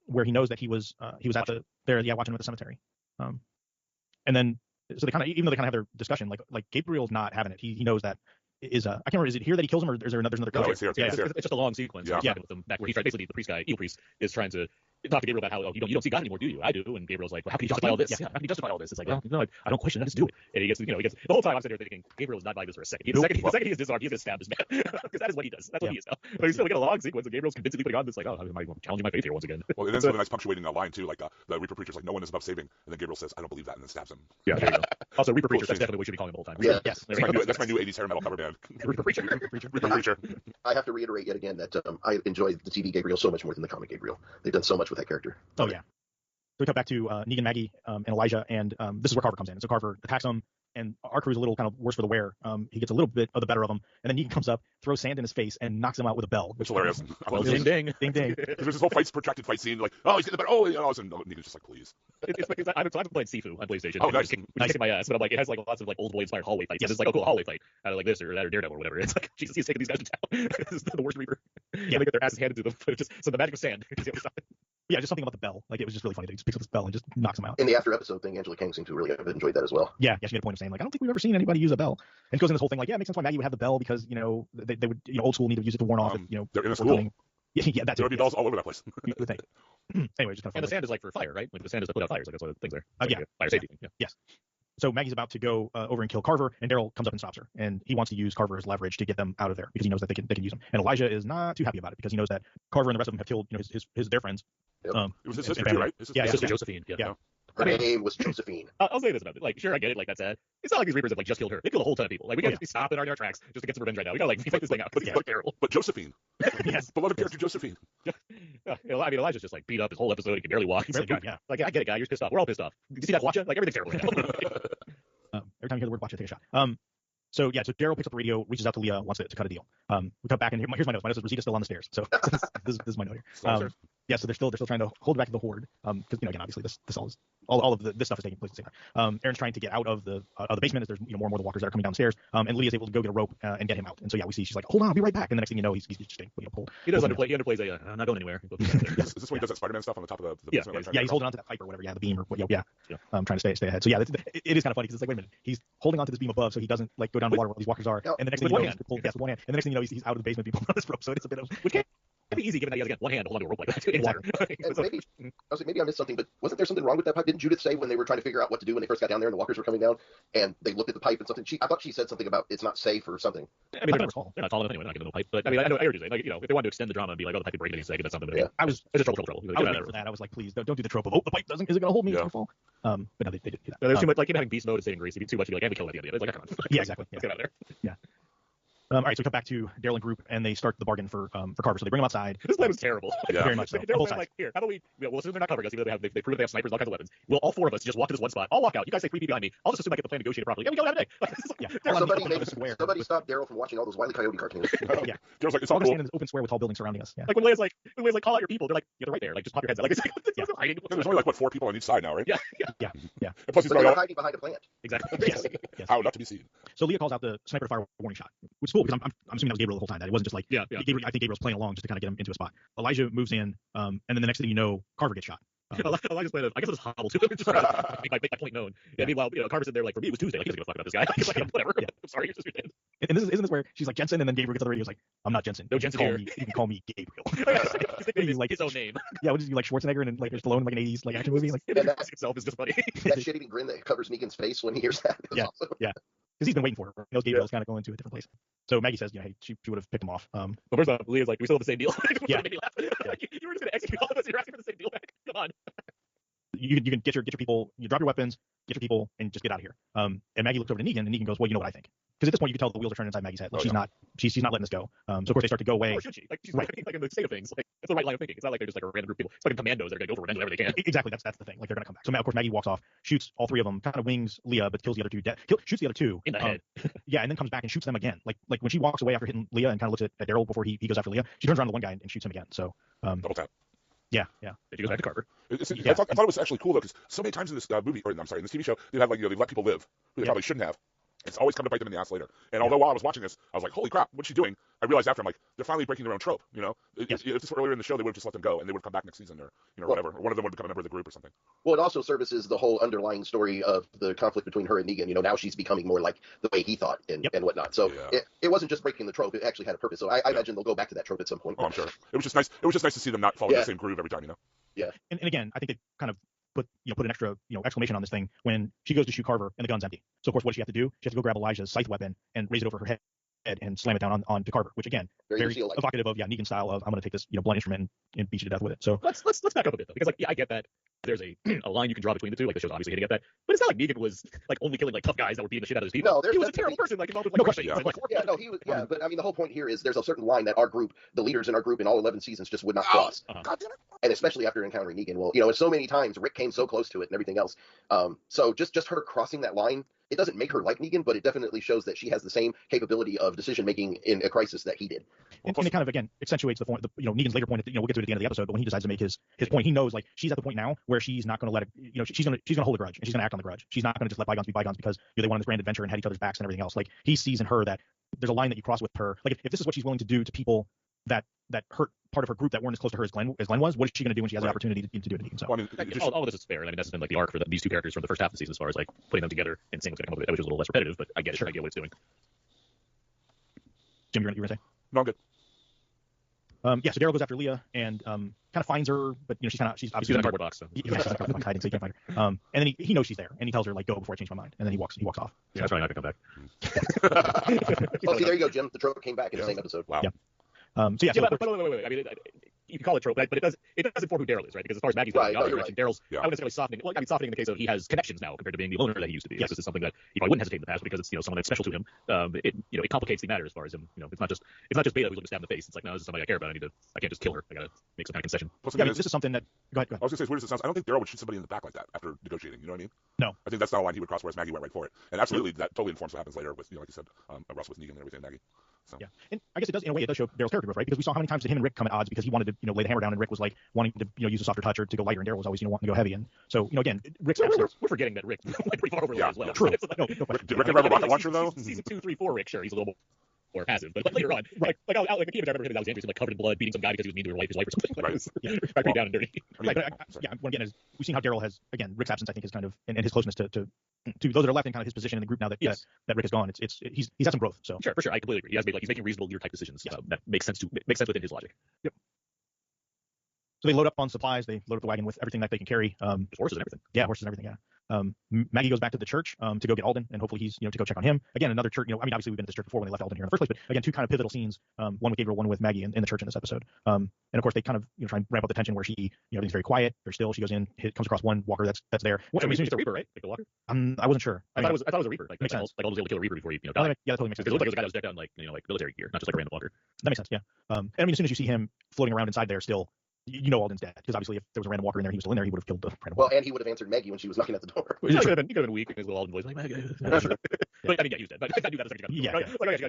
Speaker 4: where he knows that he was at watching him at the cemetery. And then so they kind of even though they kind of have their discussion like Gabriel's not having it. He knows that is I can't remember, is it here that he kills him, or is there another
Speaker 1: No,
Speaker 4: character?
Speaker 1: it's here.
Speaker 2: It's just a long sequence.
Speaker 1: Yeah.
Speaker 2: With them back where he's trying, basically the priest guy, evil priest, is trying to talk to Gabriel about how you don't see God anymore, do you? I do. And Gabriel's like, well, how can you justify all this? Yeah. How can you justify all this? It's like, well, no, I don't question it. I just do it. And he gets the whole time I'm sitting there thinking, Gabriel is not buying this for a second. The second he is disarmed, he's gonna stab this man because that is what he does. That's what he is now. But he's still get a long sequence, and Gabriel's convincingly putting on this like, oh, I'm challenging my faith here once again.
Speaker 1: Well, it ends with a nice punctuating line too, like the Reaper preacher's like, no one is above saving, and then Gabriel says, I don't believe that, and then stabs him.
Speaker 2: Yeah, there you go. Also, Reaper Preacher, that's
Speaker 1: Cool.
Speaker 2: definitely what we should be calling him the whole time.
Speaker 3: Yeah.
Speaker 4: Yes.
Speaker 1: That's my new 80s hair metal cover band.
Speaker 2: Reaper Preacher.
Speaker 1: Reaper preacher.
Speaker 3: I have to reiterate yet again that I enjoy the TV Gabriel so much more than the comic Gabriel. They've done so much with that character.
Speaker 4: Oh yeah. So we cut back to Negan, Maggie, and Elijah, and this is where Carver comes in. And so Carver attacks him, and our crew's a little kind of worse for the wear. He gets a little bit of the better of him, and then Negan comes up, throws sand in his face, and knocks him out with a bell.
Speaker 1: It's hilarious.
Speaker 2: Well, ding ding.
Speaker 4: Ding ding.
Speaker 1: There's this whole protracted fight scene, like, oh, he's getting the better. Oh, and all of a sudden, Negan's just like, please.
Speaker 2: It's because I've been playing Sifu on PlayStation.
Speaker 1: Oh, nice.
Speaker 2: Which is kicking my ass, but I'm like, it has like lots of like old boy inspired hallway fights.
Speaker 4: Yes.
Speaker 2: It's like, oh, cool, hallway fight out of like this or that or Daredevil or whatever. It's like, Jesus, he's taking these guys to town. This is the worst Reaper. Yeah, they get their asses handed to them. But so the magic of sand.
Speaker 4: Yeah, just something about the bell. Like it was just really funny that he just picks up this bell and just knocks him out.
Speaker 3: In the after episode thing, Angela Kang seemed to really have enjoyed that as well.
Speaker 4: Yeah, she made a point of saying like I don't think we've ever seen anybody use a bell. And goes in this whole thing like, yeah, it makes sense why Maggie would have the bell because they would old school need to use it to warn off if
Speaker 1: they're in a
Speaker 4: before
Speaker 1: school.
Speaker 4: coming. Yeah, that's
Speaker 1: There would
Speaker 4: it.
Speaker 1: be bells all over that place.
Speaker 4: You would think. Anyway, just kind of
Speaker 2: And the
Speaker 4: funny.
Speaker 2: sand is like for fire, right? Like the sand is to put out fires. Like that's what the things are. It's
Speaker 4: Yeah.
Speaker 2: like a fire safety thing. Yeah.
Speaker 4: So Maggie's about to go over and kill Carver, and Daryl comes up and stops her, and he wants to use Carver as leverage to get them out of there because he knows that they can use him. And Elijah is not too happy about it because he knows that Carver and the rest of them have killed their friends.
Speaker 3: Yep.
Speaker 1: It was his
Speaker 4: and
Speaker 1: sister, too,
Speaker 4: family.
Speaker 1: right? His
Speaker 4: Yeah,
Speaker 2: Sister
Speaker 4: yeah.
Speaker 2: Josephine.
Speaker 4: Yeah.
Speaker 3: Her name was Josephine.
Speaker 2: I'll say this about it. Like, sure, I get it. Like, that's sad. It's not like these Reapers have like just killed her. They killed a whole ton of people. Like, we can't just be stopping our tracks just to get some revenge right now. We gotta like fight this thing out. It's terrible.
Speaker 1: But Josephine.
Speaker 4: Yes.
Speaker 1: Beloved character Josephine.
Speaker 2: I mean, Elijah's just like beat up his whole episode. He can barely walk. He's like,
Speaker 4: Yeah.
Speaker 2: like, I get it, guy. You're just pissed off. We're all pissed off. Did you see that watcha? Like, everything's terrible right now.
Speaker 4: Every time you hear the word watch, I take a shot. So Daryl picks up the radio, reaches out to Leah, wants to cut a deal. We come back and here's my notes. My notes is Rosita's still on the stairs. So this is my note here. So they're still trying to hold back the horde. Because again, obviously this all of this stuff is taking place at the same time. Aaron's trying to get out of the basement as there's more and more of the walkers that are coming downstairs. And Leah's able to go get a rope and get him out. And so we see she's like, hold on, I'll be right back. And the next thing you know, he's just getting pulled.
Speaker 2: He does underplay. He underplays a. I'm not going anywhere.
Speaker 1: Is this when he does that Spider-Man stuff on the top of the
Speaker 2: Yeah,
Speaker 1: basement?
Speaker 4: Yeah, he's holding onto that pipe or whatever. Yeah, the beam or what? Yeah. Trying to stay ahead. So it is kind of funny because it's like, wait a minute, he's holding onto this beam above so he doesn't like go down the water where these walkers are.
Speaker 3: No,
Speaker 4: And the next thing
Speaker 2: with
Speaker 4: you know,
Speaker 2: one
Speaker 4: he's pulled, with one hand. And the next thing you know, he's out of the basement, people on this rope. So it's a bit of
Speaker 2: Which can't be easy given that he has again one hand to hold onto a rope like that in water.
Speaker 3: And maybe I missed something, but wasn't there something wrong with that pipe? Didn't Judith say when they were trying to figure out what to do when they first got down there and the walkers were coming down and they looked at the pipe and something? I thought she said something about it's not safe or something.
Speaker 2: I mean,
Speaker 4: I
Speaker 2: they're
Speaker 4: don't recall.
Speaker 2: not tall enough anyway. They're not giving them a pipe. But I mean, I know you're saying like if they wanted to extend the drama and be like, oh, the pipe could break any second, that's something. But
Speaker 3: Yeah.
Speaker 4: I was
Speaker 2: it's just trouble.
Speaker 4: I was waiting for that. I was like, please don't do the trope of the pipe isn't going to hold me. It's going to fall. But no, they didn't do that.
Speaker 2: There's too much like him having beast mode and saving Grace. It'd be too much to be like, and we kill him at the end of it. It's like, come on.
Speaker 4: Yeah, exactly.
Speaker 2: Let's get out of there.
Speaker 4: All right, so we come back to Daryl and group, and they start the bargain for Carver. So they bring him outside.
Speaker 2: This plan was terrible.
Speaker 1: Yeah.
Speaker 4: Very much so.
Speaker 2: Like, Daryl's
Speaker 4: On both
Speaker 2: plan,
Speaker 4: sides.
Speaker 2: like, here, how about we? Well, assume they're not covering us, even though they've proven they have snipers, all kinds of weapons. We'll all four of us just walk to this one spot. I'll walk out. You guys say 3 feet behind me. I'll just assume I get the plan negotiated properly. Yeah, we go have a day.
Speaker 4: Yeah.
Speaker 2: Daryl's
Speaker 4: Well, I mean,
Speaker 3: Somebody,
Speaker 4: open
Speaker 3: maybe,
Speaker 4: square.
Speaker 3: somebody stop Daryl from watching all those Wile E. Coyote cartoons.
Speaker 4: Yeah.
Speaker 1: Daryl's like, it's
Speaker 4: We're
Speaker 1: all
Speaker 4: gonna
Speaker 1: cool.
Speaker 4: stand in this open square with tall buildings surrounding us. Yeah.
Speaker 2: like when Leia's like, call out your people. They're like, yeah, they're right there. Like, just pop your heads out. Like, it's
Speaker 4: Yeah.
Speaker 2: hiding.
Speaker 1: There's only like what 4 people on each side now, right?
Speaker 2: Yeah.
Speaker 4: Yeah.
Speaker 1: And plus he's
Speaker 3: But
Speaker 1: going
Speaker 3: they're
Speaker 1: out.
Speaker 3: hiding behind a plant.
Speaker 2: Exactly.
Speaker 4: Yes. Yes.
Speaker 1: How not to be seen.
Speaker 4: So Leah calls out the sniper to fire a warning shot, which is cool because I'm assuming that was Gabriel the whole time. That it wasn't just like
Speaker 2: Yeah.
Speaker 4: Gabriel, I think Gabriel's playing along just to kind of get him into a spot. Elijah moves in, and then the next thing you know, Carver gets shot.
Speaker 2: Elijah's plan of, I guess I'll just hobble to him and just try to make my point known. Yeah. Meanwhile, Carver's sitting there like, for me, it was Tuesday. Like, he doesn't give a fuck about this guy. He's like, whatever.
Speaker 4: Yeah.
Speaker 2: I'm sorry, you're just your dad.
Speaker 4: And isn't this where she's like Jensen, and then Gabriel gets on the radio, he's like, I'm not Jensen.
Speaker 2: No,
Speaker 4: You can
Speaker 2: Jensen
Speaker 4: call
Speaker 2: here.
Speaker 4: me- You can call me Gabriel.
Speaker 2: He's
Speaker 4: like-
Speaker 2: his own name.
Speaker 4: Yeah, what did you like Schwarzenegger and like Stallone in like an 80s like action movie? Like,
Speaker 2: And
Speaker 3: that-
Speaker 2: itself is just funny.
Speaker 3: That shit-eating grin that covers Negan's face when he hears that. Is
Speaker 4: Yeah.
Speaker 3: awesome.
Speaker 4: because he's been waiting for her. He knows Gabriel's kind of going to a different place. So Maggie says, hey, she would have picked him off.
Speaker 2: But first off, Leah's like, we still have the same deal.
Speaker 4: Yeah.
Speaker 2: Made me laugh. Like, you were just gonna execute all of us. You're asking for the same deal back. Come on.
Speaker 4: you can get your people, you drop your weapons, get your people, and just get out of here. And Maggie looks over to Negan, and Negan goes, well, you know what I think. Because at this point, you can tell the wheels are turning inside Maggie's head. Like,
Speaker 1: Oh, yeah.
Speaker 4: she's not letting this go. So of course they start to go away.
Speaker 2: Or should she? Like, she's
Speaker 4: Right.
Speaker 2: like in the state of things. Like, that's the right line of thinking. It's not like they're just like a random group of people. It's fucking commandos that are gonna go for revenge whenever they can.
Speaker 4: Exactly, that's the thing. Like they're gonna come back. So of course Maggie walks off, shoots all three of them, kind of wings Leah, but kills the other two. Shoots the other two
Speaker 2: In the head.
Speaker 4: Yeah, and then comes back and shoots them again. Like when she walks away after hitting Leah and kind of looks at Daryl before he goes after Leah, she turns around to one guy and shoots him again. So
Speaker 1: Double tap.
Speaker 4: yeah.
Speaker 2: Then she goes back to Carver.
Speaker 1: I thought it was actually cool though, because so many times in this movie, or I'm sorry, in this TV show, they have like they've let people live who they probably shouldn't have. It's always come to bite them in the ass later. And although while I was watching this, I was like, holy crap, what's she doing? I realized after, I'm like, they're finally breaking their own trope. You know, if this were earlier in the show, they would have just let them go and they would have come back next season or whatever. Or one of them would become a member of the group or something.
Speaker 3: Well, it also services the whole underlying story of the conflict between her and Negan. Now she's becoming more like the way he thought and whatnot. So it wasn't just breaking the trope; it actually had a purpose. So I imagine they'll go back to that trope at some point.
Speaker 1: Oh, I'm sure. It was just nice. It was just nice to see them not follow the same groove every time.
Speaker 3: Yeah.
Speaker 4: And again, I think they kind of put an extra exclamation on this thing when she goes to shoot Carver and the gun's empty. So of course, what does she have to do? She has to go grab Elijah's scythe weapon and raise it over her head and slam it down onto Carver, which again, very evocative of Negan style of I'm going to take this blunt instrument and beat you to death with it. So
Speaker 2: let's back up a bit though, because I get that there's a line you can draw between the two. Like the show's obviously hitting at that, but it's not like Negan was like only killing like tough guys that were beating the shit out of his people.
Speaker 3: No,
Speaker 2: he was a terrible person, like involved with like
Speaker 4: question.
Speaker 2: things.
Speaker 3: He was. Yeah, but I mean, the whole point here is there's a certain line that our group, the leaders in our group in all 11 seasons, just would not cross.
Speaker 1: God damn it.
Speaker 3: And especially after encountering Negan. Well, so many times Rick came so close to it and everything else. So just her crossing that line, it doesn't make her like Negan, but it definitely shows that she has the same capability of decision making in a crisis that he did.
Speaker 4: And it kind of again accentuates the point. Negan's later point. We'll get to it at the end of the episode. But when he decides to make his point, he knows like she's at the point now where she's not going to let it. She's going to hold a grudge and she's going to act on the grudge. She's not going to just let bygones be bygones because they went on this grand adventure and had each other's backs and everything else. Like he sees in her that there's a line that you cross with her. Like if this is what she's willing to do to people that hurt part of her group that weren't as close to her as Glenn was, what is she going to do when she has the opportunity to do it to Negan? So
Speaker 1: Well, I mean,
Speaker 2: all of this is fair. I mean, that's been like the arc for these two characters from the first half of the season, as far as like putting them together and seeing what's going to come up with it, which is a little less repetitive, but I get it. I get what it's doing.
Speaker 4: Jim, you were going to say?
Speaker 1: no, I'm good.
Speaker 4: So Daryl goes after Leah and kind of finds her, but she's
Speaker 2: She's
Speaker 4: obviously
Speaker 2: in a cardboard box. So.
Speaker 4: she's in a cardboard box hiding, so you can't find her. And then he knows she's there, and he tells her like, "Go before I change my mind." And then he walks off.
Speaker 2: Yeah, that's probably not going to come back.
Speaker 3: Oh, see, there you go, Jim. The trope came back in the same episode.
Speaker 1: Wow.
Speaker 4: Yeah.
Speaker 2: But wait. I mean, you can call it trope, but it does inform who Daryl is, right? Because as far as Maggie's going in the other direction, Daryl's I wouldn't necessarily softening. Well, I mean, softening in the case of he has connections now compared to being the loner that he used to be. Yes. This is something that he probably wouldn't hesitate in the past because it's someone that's special to him. It complicates the matter as far as him. It's not just Beta who's looking to stab in the face. It's like, no, this is somebody I care about. I can't just kill her. I gotta make some kind of concession.
Speaker 1: Plus,
Speaker 4: Yeah, I mean, this is something that. Go ahead.
Speaker 1: I was gonna say, as weird as it sounds, I don't think Daryl would shoot somebody in the back like that after negotiating. You know what I mean?
Speaker 4: No.
Speaker 1: I think that's not a line he would cross, whereas Maggie went right for it. And absolutely, that totally informs what happens later with, like you said, Russ with Negan and everything, Maggie. So.
Speaker 4: Yeah, and I guess it does in a way. It does show Daryl's character growth, right? Because we saw how many times did him and Rick come at odds because he wanted to lay the hammer down, and Rick was like wanting to use a softer touch or to go lighter, and Daryl was always wanting to go heavy. And so again, Rick's
Speaker 2: we're forgetting that Rick went pretty far over as well.
Speaker 4: True.
Speaker 2: Like,
Speaker 4: No question.
Speaker 1: Did Rick ever have a rocket launcher though?
Speaker 2: Season 2, 3, 4, Rick, sure, he's a little more passive, but later on, like the key image I remember him in Alexandria, like covered in blood, beating some guy because he was mean to his wife or something.
Speaker 1: Right.
Speaker 2: Back down and dirty.
Speaker 4: Right, but what again is we've seen how Daryl has again Rick's absence I think is kind of and his closeness to those that are left in kind of his position in the group now that that Rick is gone. He's had some growth. So
Speaker 2: sure, for sure, I completely agree. He's making reasonable leader type decisions that makes sense within his logic.
Speaker 4: Yep. So they load up on supplies. They load up the wagon with everything that they can carry.
Speaker 2: Horses and everything.
Speaker 4: Yeah, horses and everything. Yeah. Maggie goes back to the church to go get Alden, and hopefully he's to go check on him. Again, another church. I mean, obviously we've been to this church before when they left Alden here in the first place, but again, two kind of pivotal scenes. One with Gabriel, one with Maggie in the church in this episode. And of course they kind of try and ramp up the tension where she everything's very quiet. They're still. She goes in, comes across one walker that's there.
Speaker 2: Well, I mean, it's a Reaper, right? Like the walker.
Speaker 4: I wasn't sure.
Speaker 2: I thought it was a Reaper. Like
Speaker 4: makes sense.
Speaker 2: Alden was able to kill a Reaper before he
Speaker 4: yeah,
Speaker 2: died.
Speaker 4: that totally makes sense.
Speaker 2: It looked like it was a guy that was decked out in like military gear, not just like a random walker.
Speaker 4: That makes sense. Yeah. And I mean, as soon as you see him floating around inside there, still. Alden's dead because obviously if there was a random walker in there, he was still in there. He would have killed the random walker.
Speaker 3: Well, and he would have answered Maggie when she was knocking at the door.
Speaker 2: He could have been weak in his little Alden voice, like Maggie. But I mean, yeah, he was dead. But I knew that a second ago.
Speaker 4: Yeah.
Speaker 2: Right? Like,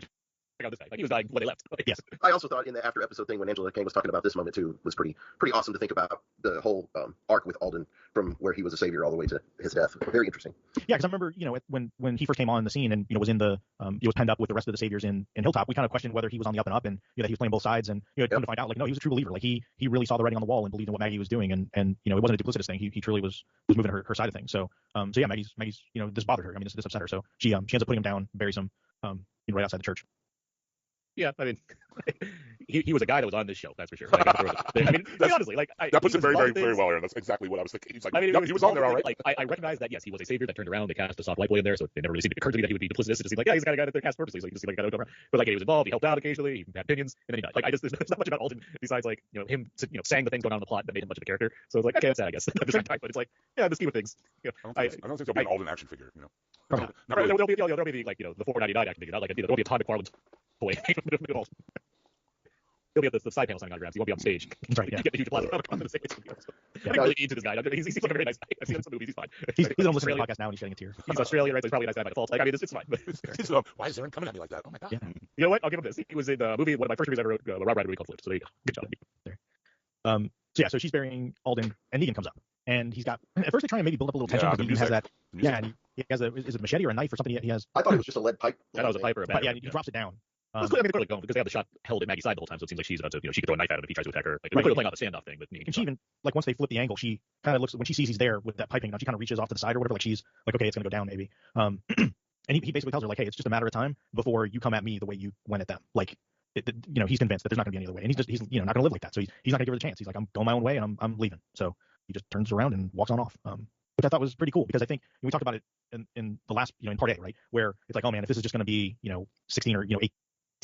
Speaker 2: check out this guy. Like he was dying when they left. Like,
Speaker 4: yes.
Speaker 3: I also thought in the after episode thing when Angela Kang was talking about this moment too was pretty awesome to think about the whole arc with Alden from where he was a savior all the way to his death. Very interesting.
Speaker 4: Yeah, because I remember when he first came on the scene and was in the he was penned up with the rest of the saviors in Hilltop. We kind of questioned whether he was on the up and up and that he was playing both sides and come to find out like no, he was a true believer. Like he really saw the writing on the wall and believed in what Maggie was doing and it wasn't a duplicitous thing. He truly was moving her side of things. So yeah, Maggie's this bothered her. I mean this upset her. So she ends up putting him down, buries him right outside the church.
Speaker 2: Yeah, I mean, he was a guy that was on this show, that's for sure. Like, I mean, honestly, like
Speaker 1: that puts it very well, Aaron. That's exactly what I was thinking. He's like,
Speaker 2: I mean,
Speaker 1: he was on there, all right.
Speaker 2: Like, I recognize that yes, he was a savior that turned around. They cast a soft white boy in there, so it never really seemed to occur to me that he would be duplicitous. It just seemed like he's the kind of guy that they're cast purposely, so he just seemed like a guy that would come around. But like he was involved, he helped out occasionally, he had opinions, and then he died. Like there's not much about Alden besides like him saying the things going on in the plot that made him much of a character. So it's like okay, that's sad, I guess. At the same time, but it's like the scheme of things.
Speaker 1: I don't think there'll be an Alden action figure.
Speaker 4: Probably
Speaker 1: not really.
Speaker 2: There'll be like the 499 action figure, not like there'll be a Todd McFarlane toy. He'll be at the side panel signing autographs. He won't be on stage.
Speaker 4: That's right. Yeah.
Speaker 2: Get the huge plastic on the stage. I really into this guy. He seems like a very nice guy. I've seen him in some movies. He's fine.
Speaker 4: He's on listening to the podcast now and he's shedding a tear.
Speaker 2: He's Australian, right? So he's probably a nice guy by default. Like I mean, it's fine.
Speaker 1: He's, why is Aaron coming at me like that? Oh my god.
Speaker 4: Yeah.
Speaker 2: You know what? I'll give him this. He was in the movie. One of my first movies I ever wrote, Rob Rider, called Flipped. So there you go. Good job.
Speaker 4: There. So she's burying Alden and Negan comes up and he's got at first they try and maybe build up a little tension because Negan has that. Yeah, and he has is it a machete or a knife or something? He has.
Speaker 3: I thought it was just a lead pipe.
Speaker 2: I thought it was a pipe or a bat.
Speaker 4: But yeah, he drops it down.
Speaker 2: I mean, they're clearly going because they have the shot held at Maggie's side the whole time, so it seems like she's about to, she could throw a knife at him if he tries to attack her. Like, they're clearly playing out the standoff thing, but
Speaker 4: and she even like once they flip the angle, she kind of looks when she sees he's there with that piping on, she kind of reaches off to the side or whatever, like she's like, okay, it's gonna go down maybe. And he basically tells her like, hey, it's just a matter of time before you come at me the way you went at them. Like, he's convinced that there's not gonna be any other way, and he's not gonna live like that. So he's not gonna give her the chance. He's like, I'm going my own way and I'm leaving. So he just turns around and walks on off. Which I thought was pretty cool because I think we talked about it in the last, in part A, right, where it's like, oh man, if this is just gonna be 16 or 18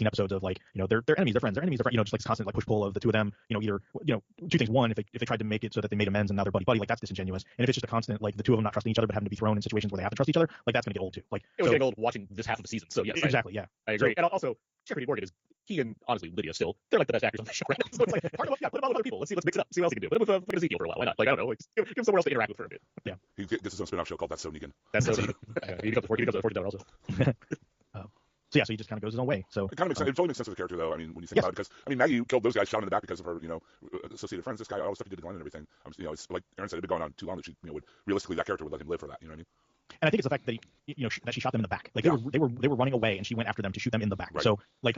Speaker 4: episodes of like they're enemies, they're friends, just like this constant like push pull of the two of them, either two things. One, if they tried to make it so that they made amends and now they're buddy, like that's disingenuous. And if it's just a constant like the two of them not trusting each other but having to be thrown in situations where they have to trust each other, like that's gonna get old too. Like
Speaker 2: it was getting old watching this half of the season. So yes,
Speaker 4: exactly, yeah,
Speaker 2: I agree. And also Jeffrey Morgan is and honestly Lydia still they're like the best actors on the show, right? So it's like put them all with other people. Let's mix it up, see what else he can do. Put him with Ezekiel for a while. Why not? Like I don't know, like, give him somewhere else to interact with for a bit.
Speaker 4: Yeah,
Speaker 1: he gets his own spin-off show called That's So Negan.
Speaker 2: That's so Negan. He becomes a fortune teller also.
Speaker 4: So yeah, so he just kind of goes his own way. So
Speaker 1: it kind of makes sense. It totally makes sense for the character, though. I mean, when you think about it, because I mean, Maggie killed those guys, shot in the back because of her, associated friends. This guy, all the stuff he did to Glenn and everything. It's like Aaron said, it'd been going on too long that she, would realistically that character would let him live for that. You know what I mean?
Speaker 4: And I think it's the fact that that she shot them in the back. Like they were running away, and she went after them to shoot them in the back. Right. So like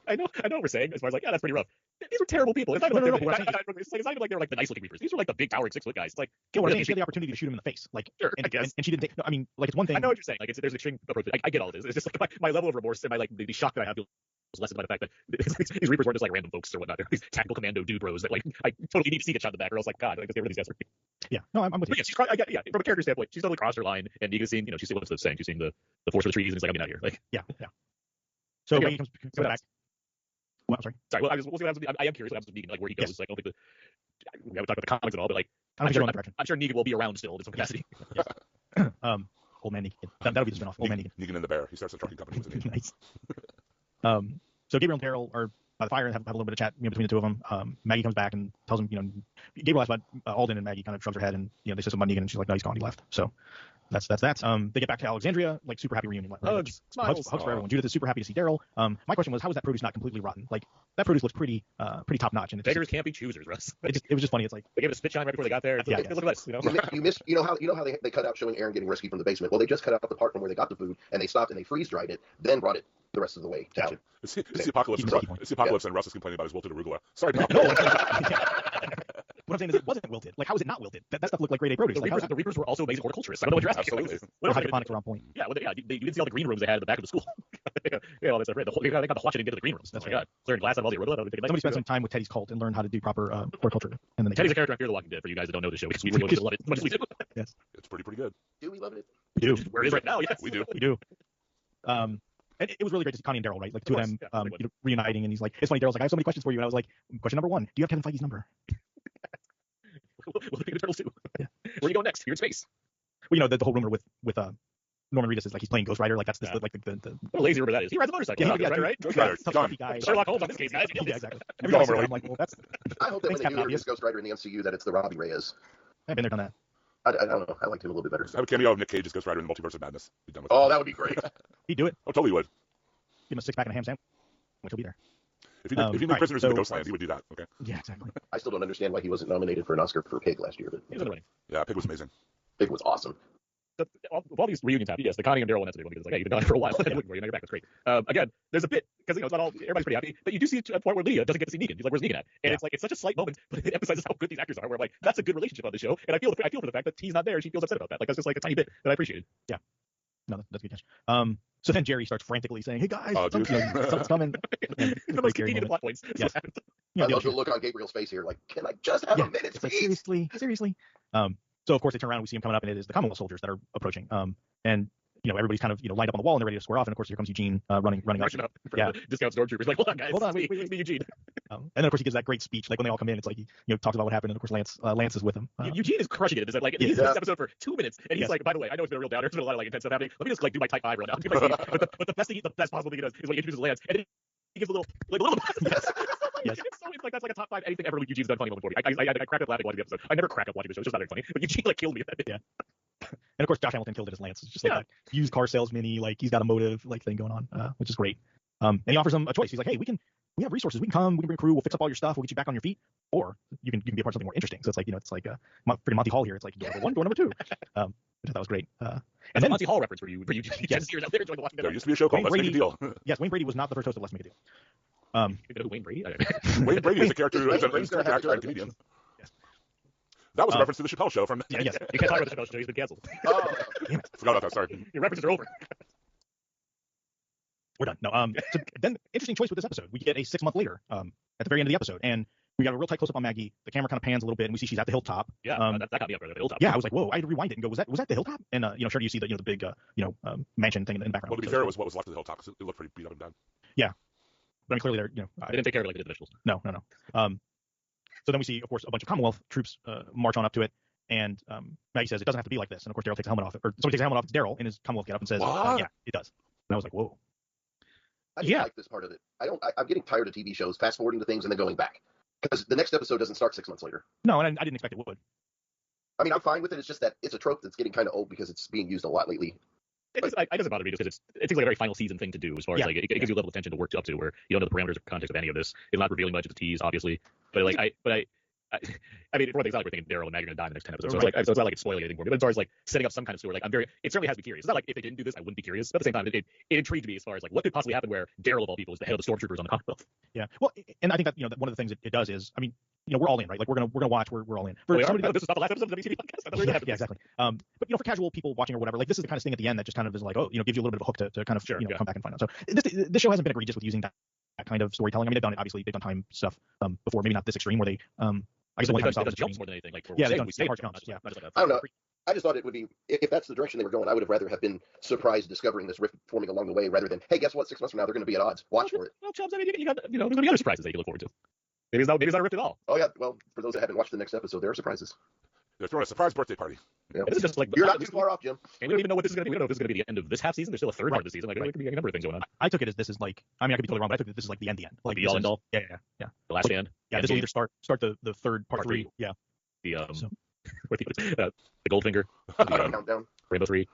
Speaker 2: I know what we're saying as far as like that's pretty rough. These were terrible people. It's not even like they were like the nice looking Reapers. These were like the big towering 6-foot guys. It's like
Speaker 4: she had the opportunity to shoot him in the face. Like
Speaker 2: sure, I guess.
Speaker 4: And she didn't take. No, I mean, like it's one thing.
Speaker 2: I know what you're saying. Like there's an extreme approach. I get all this. It's just like my level of remorse and my like the shock that I have was lessened by the fact that these Reapers weren't just like random folks or whatnot. They're these tactical commando dude bros that like I totally need to see get shot in the back or else like God, like they were these guys.
Speaker 4: Yeah, no, I'm with you.
Speaker 2: But yeah, from a character standpoint, she's totally crossed her line, and Negan's seen, she's seen what's the saying, she's seen the forest for the trees, and he's like, I'm out of here. Like,
Speaker 4: yeah. So when he comes back. Well, I'm sorry.
Speaker 2: Sorry. Well, we'll see what happens. I am curious what happens with Negan, like where he goes.
Speaker 4: Yes.
Speaker 2: Like, I don't think we haven't talked about the comics at all, but like,
Speaker 4: I'm
Speaker 2: sure Negan will be around still in some capacity.
Speaker 4: Old man Negan. That'll be the spinoff. Old man Negan.
Speaker 1: Negan and the Bear. He starts a trucking company.
Speaker 4: Nice. So Gabriel and Daryl are by the fire and have a little bit of chat between the two of them. Maggie comes back and tells him, Gabriel asks about Alden, and Maggie kind of shrugs her head and they say something about Negan, and she's like, no, he's gone, he left. So that's that. They get back to Alexandria, like super happy reunion.
Speaker 2: Hugs
Speaker 4: for everyone. Judith is super happy to see Daryl. My question was, how is that produce not completely rotten? Like that produce looks pretty top notch. And
Speaker 2: beggars can't be choosers, Russ.
Speaker 4: It was just funny. It's like
Speaker 2: they gave it a spit shine right before they got there. Look at this,
Speaker 3: You missed. You know how they cut out showing Aaron getting rescued from the basement. Well, they just cut out the part from where they got the food and they stopped and they freeze dried it, then brought it the rest of the way down.
Speaker 1: It's the apocalypse. It's the apocalypse, and Russ is complaining about his wilted arugula. Sorry, Pop.
Speaker 4: What I'm saying is it wasn't wilted. Like, how is it not wilted? That stuff looked like grade A produce.
Speaker 2: The Reapers were also amazing horticulturists. I don't know what you're asking.
Speaker 1: Absolutely.
Speaker 4: Hydroponics were on point.
Speaker 2: Yeah, you didn't see all the green rooms they had at the back of the school. All that stuff. They got the watching into the green rooms. That's right. Clearing glass out of all the arugula.
Speaker 4: Somebody spent some time with Teddy's cult and learned how to do proper horticulture. And then
Speaker 2: Teddy's a character on Fear the Walking Dead. For you guys that don't know the show, because we really love it as much as we do.
Speaker 4: Yes,
Speaker 1: It's pretty good.
Speaker 3: Do we love it?
Speaker 4: we do.
Speaker 2: Where it is right now, yes.
Speaker 1: We do.
Speaker 4: We do. And it was really great to see Connie and Daryl, right? Like the two of them,
Speaker 2: Of course, yeah,
Speaker 4: reuniting, and he's like, it's funny. Daryl's like, I have so many questions for you, and I was like, question number 1, do you have Kevin Feige's number?
Speaker 2: Will it be the Turtles too?
Speaker 4: Yeah.
Speaker 2: Where you go next? You're in space.
Speaker 4: Well, the whole rumor with Norman Reedus is like he's playing Ghost Rider, like that's
Speaker 2: Yeah.
Speaker 4: like the
Speaker 2: What a lazy rumor that is. He rides a motorcycle.
Speaker 4: Yeah,
Speaker 2: Ghost Rider, right?
Speaker 1: Ghost Rider.
Speaker 4: tough
Speaker 1: Done.
Speaker 4: fluffy guy.
Speaker 2: Sherlock Holmes on this case, guys.
Speaker 4: Yeah, exactly.
Speaker 1: Go
Speaker 4: Every time I see
Speaker 1: early.
Speaker 4: that, I'm like, well, that's
Speaker 3: I hope that when
Speaker 4: Thanks,
Speaker 3: they
Speaker 4: Captain
Speaker 3: do
Speaker 4: Obvious.
Speaker 3: introduce Ghost Rider in the MCU, that it's the Robbie Reyes.
Speaker 4: I've been there, done that.
Speaker 3: I don't know. I liked him a little bit better.
Speaker 1: Have a cameo of Nick Cage as Ghost Rider in the Multiverse of Madness. Be done with
Speaker 3: Oh,
Speaker 1: it.
Speaker 3: that would be great.
Speaker 4: He'd do it.
Speaker 1: Oh, totally would.
Speaker 4: Give him a 6-pack and a ham sandwich. He'll be there.
Speaker 1: If you did
Speaker 4: right,
Speaker 1: Prisoners
Speaker 4: so-
Speaker 1: in the Ghostland, he would do that. Okay.
Speaker 4: Yeah, exactly.
Speaker 3: I still don't understand why he wasn't nominated for an Oscar for Pig last year, but
Speaker 2: He's in the running.
Speaker 1: Yeah, Pig was amazing.
Speaker 3: Pig was awesome.
Speaker 2: All these reunions happen. Yes, the Connie and Daryl one, that's a big one because it's like, hey, you've been gone for a while. I'm looking for you. Now you're back. That's great. Again, there's a bit because it's not all. Everybody's pretty happy, but you do see a point where Lydia doesn't get to see Negan. He's like, "Where's Negan at?" And it's like it's such a slight moment, but it emphasizes how good these actors are. Where I'm like, that's a good relationship on the show, and I feel for the fact that he's not there and she feels upset about that. Like that's just like a tiny bit that I appreciated.
Speaker 4: No, that's a good catch. So then Jerry starts frantically saying, "Hey guys,
Speaker 1: Oh, dude.
Speaker 4: something's coming." And
Speaker 2: It's the most
Speaker 4: Gary
Speaker 2: convenient
Speaker 4: moment.
Speaker 2: plot points.
Speaker 4: Yes.
Speaker 3: I
Speaker 4: Yeah,
Speaker 3: love the look on Gabriel's face here. Like, can I just have
Speaker 4: Yeah,
Speaker 3: a minute,
Speaker 4: it's like
Speaker 3: please?
Speaker 4: seriously. So of course they turn around and we see him coming up, and it is the Commonwealth soldiers that are approaching. And everybody's kind of lined up on the wall and they're ready to square off. And of course here comes Eugene running up.
Speaker 2: Rushing up for
Speaker 4: Yeah.
Speaker 2: the discount stormtroopers. Like, hold on, guys.
Speaker 4: Hold on,
Speaker 2: it's
Speaker 4: wait.
Speaker 2: me, it's me, Eugene.
Speaker 4: And then of course he gives that great speech. Like when they all come in, it's like he talks about what happened, and of course Lance is with him.
Speaker 2: Eugene is crushing it. Is that like
Speaker 4: Yeah.
Speaker 2: he's in this episode for 2 minutes, and he's
Speaker 4: Yes.
Speaker 2: like, by the way, I know it's been a real downer. There's been a lot of like intense stuff happening. Let me just like do my type 5 real now. Do my speech. But the best possible thing he does is when he introduces Lance, and then he gives a little.
Speaker 4: Yes.
Speaker 2: It's like that's like a top 5 anything ever Eugene's done funny moment for me. I cracked up laughing watching the episode. I never crack up watching the show. It's just not very funny. But Eugene like killed me at that bit.
Speaker 4: Yeah. And of course Josh Hamilton killed it as Lance. It's just like that used car salesman-y, like he's got a motive like thing going on, which is great. And he offers him a choice. He's like, hey, we have resources. We can bring a crew. We'll fix up all your stuff. We'll get you back on your feet. Or you can be a part of something more interesting. So it's like, it's like pretty Monty Hall here. It's like door number 1, door number 2. Which I thought was great.
Speaker 2: And
Speaker 4: And
Speaker 2: then
Speaker 4: then,
Speaker 2: Monty Hall reference for you
Speaker 4: Yes.
Speaker 2: years out there enjoying the Walking Dead.
Speaker 1: There used to be a show called
Speaker 4: Wayne
Speaker 1: Let's Make a Deal.
Speaker 4: yes, Wayne Brady was not the first host of Let's Make a Deal.
Speaker 2: You know who Wayne Brady?
Speaker 1: Wayne Brady is a character,
Speaker 3: Wayne
Speaker 1: is a
Speaker 3: Brady's gonna
Speaker 1: character
Speaker 3: have
Speaker 1: actor
Speaker 3: to
Speaker 1: and
Speaker 3: try to
Speaker 1: comedian.
Speaker 4: Yes.
Speaker 1: That was a
Speaker 4: Uh,
Speaker 1: reference to the Chappelle show from.
Speaker 4: Yeah, yes.
Speaker 2: You can't talk about the show. He's been canceled.
Speaker 3: Oh,
Speaker 1: Forgot about that. Sorry.
Speaker 2: Your references are over.
Speaker 4: We're done. No. So then interesting choice with this episode. We get a 6 month later at the very end of the episode, and we got a real tight close up on Maggie. The camera kind of pans a little bit, and we see she's at the hilltop.
Speaker 2: Yeah, that got me up right at the hilltop.
Speaker 4: Yeah, I was like, whoa! I had to rewind it and go, was that the hilltop? And sure, you see the the big mansion thing in the background.
Speaker 1: Well, to be
Speaker 4: So
Speaker 1: fair, it
Speaker 4: it's
Speaker 1: was what was left of the hilltop because it looked pretty beat up and done.
Speaker 4: cool. But I mean, clearly they're
Speaker 2: They didn't take care of it like they did the vegetables.
Speaker 4: no. So then we see, of course, a bunch of Commonwealth troops march on up to it, and Maggie says it doesn't have to be like this. And of course, Daryl takes the helmet off, or somebody takes the helmet off. It's Daryl in his Commonwealth getup and says,
Speaker 1: What?
Speaker 4: yeah, it does. And I was like, whoa.
Speaker 3: I didn't
Speaker 4: Yeah.
Speaker 3: like this part of it. I'm getting tired of TV shows fast forwarding to things and then going back because the next episode doesn't start 6 months later.
Speaker 4: No, and I didn't expect it would.
Speaker 3: I mean, I'm fine with it. It's just that it's a trope that's getting kind of old because it's being used a lot lately.
Speaker 2: It doesn't bother me just because it seems like a very final season thing to do as far as
Speaker 4: Yeah.
Speaker 2: like it gives you a level of tension to work up to where you don't know the parameters or context of any of this. It's not revealing much. It's a tease, obviously. But like I mean, for one thing, it's not like we're thinking Daryl and Maggie are gonna die in the next 10 episodes. So it's like it's not like it's spoiling anything for me. But as far as like setting up some kind of story, like it certainly has me curious. It's not like if they didn't do this, I wouldn't be curious. But at the same time, it intrigued me as far as like what could possibly happen where Daryl of all people is the head of the stormtroopers on the Commonwealth.
Speaker 4: Yeah. Well, and I think that that one of the things it does is, I mean, we're all in, right? Like we're gonna watch. We're all in. For
Speaker 2: We are?
Speaker 4: somebody that-
Speaker 2: This is not the last episode of the WTV podcast. I thought we were gonna have
Speaker 4: yeah,
Speaker 2: this.
Speaker 4: exactly. But for casual people watching or whatever, like this is the kind of thing at the end that just kind of is like, oh, gives you a little bit of a hook to kind of
Speaker 2: Sure, yeah.
Speaker 4: come back and find out. So this show hasn't been egregious with using that kind of storytelling. I mean, they've done it. Obviously, they've done time stuff before, maybe not this extreme where they I guess the one
Speaker 2: They've
Speaker 4: time
Speaker 2: done
Speaker 4: stuff
Speaker 2: jumps more than anything. Like
Speaker 4: Yeah,
Speaker 2: we
Speaker 4: they've
Speaker 2: stayed
Speaker 4: hard
Speaker 2: jump,
Speaker 4: jumps,
Speaker 2: not just like
Speaker 3: I don't know. I just thought it would be if that's the direction they were going. I would have rather have been surprised discovering this rift forming along the way rather than hey, guess what? 6 months from now they're going to be at odds. Watch for it.
Speaker 2: Well, Chubbs, I mean, you got there's gonna be other surprises that you can look forward to. Maybe it's not a rift at all.
Speaker 3: Oh yeah. Well, for those that haven't watched the next episode, there are surprises.
Speaker 1: They're throwing a surprise birthday party.
Speaker 3: Yeah.
Speaker 2: This is just like
Speaker 3: You're not too far off, Jim.
Speaker 2: And we don't even know what this is going to be. We don't know if this is going to be the end of this half season. There's still a third part of the season. Like, there could be a number of things going on.
Speaker 4: I took it as this is like, I mean, I could be totally wrong, but I took it this is like the end. Like
Speaker 2: The
Speaker 4: this
Speaker 2: all
Speaker 4: is-
Speaker 2: end all?
Speaker 4: Yeah.
Speaker 2: The last stand.
Speaker 4: Yeah, this will either start the third part
Speaker 2: Part
Speaker 4: 3.
Speaker 2: three.
Speaker 4: Yeah.
Speaker 2: The
Speaker 4: So-
Speaker 2: the Goldfinger,
Speaker 3: Countdown.
Speaker 2: Rainbow 3,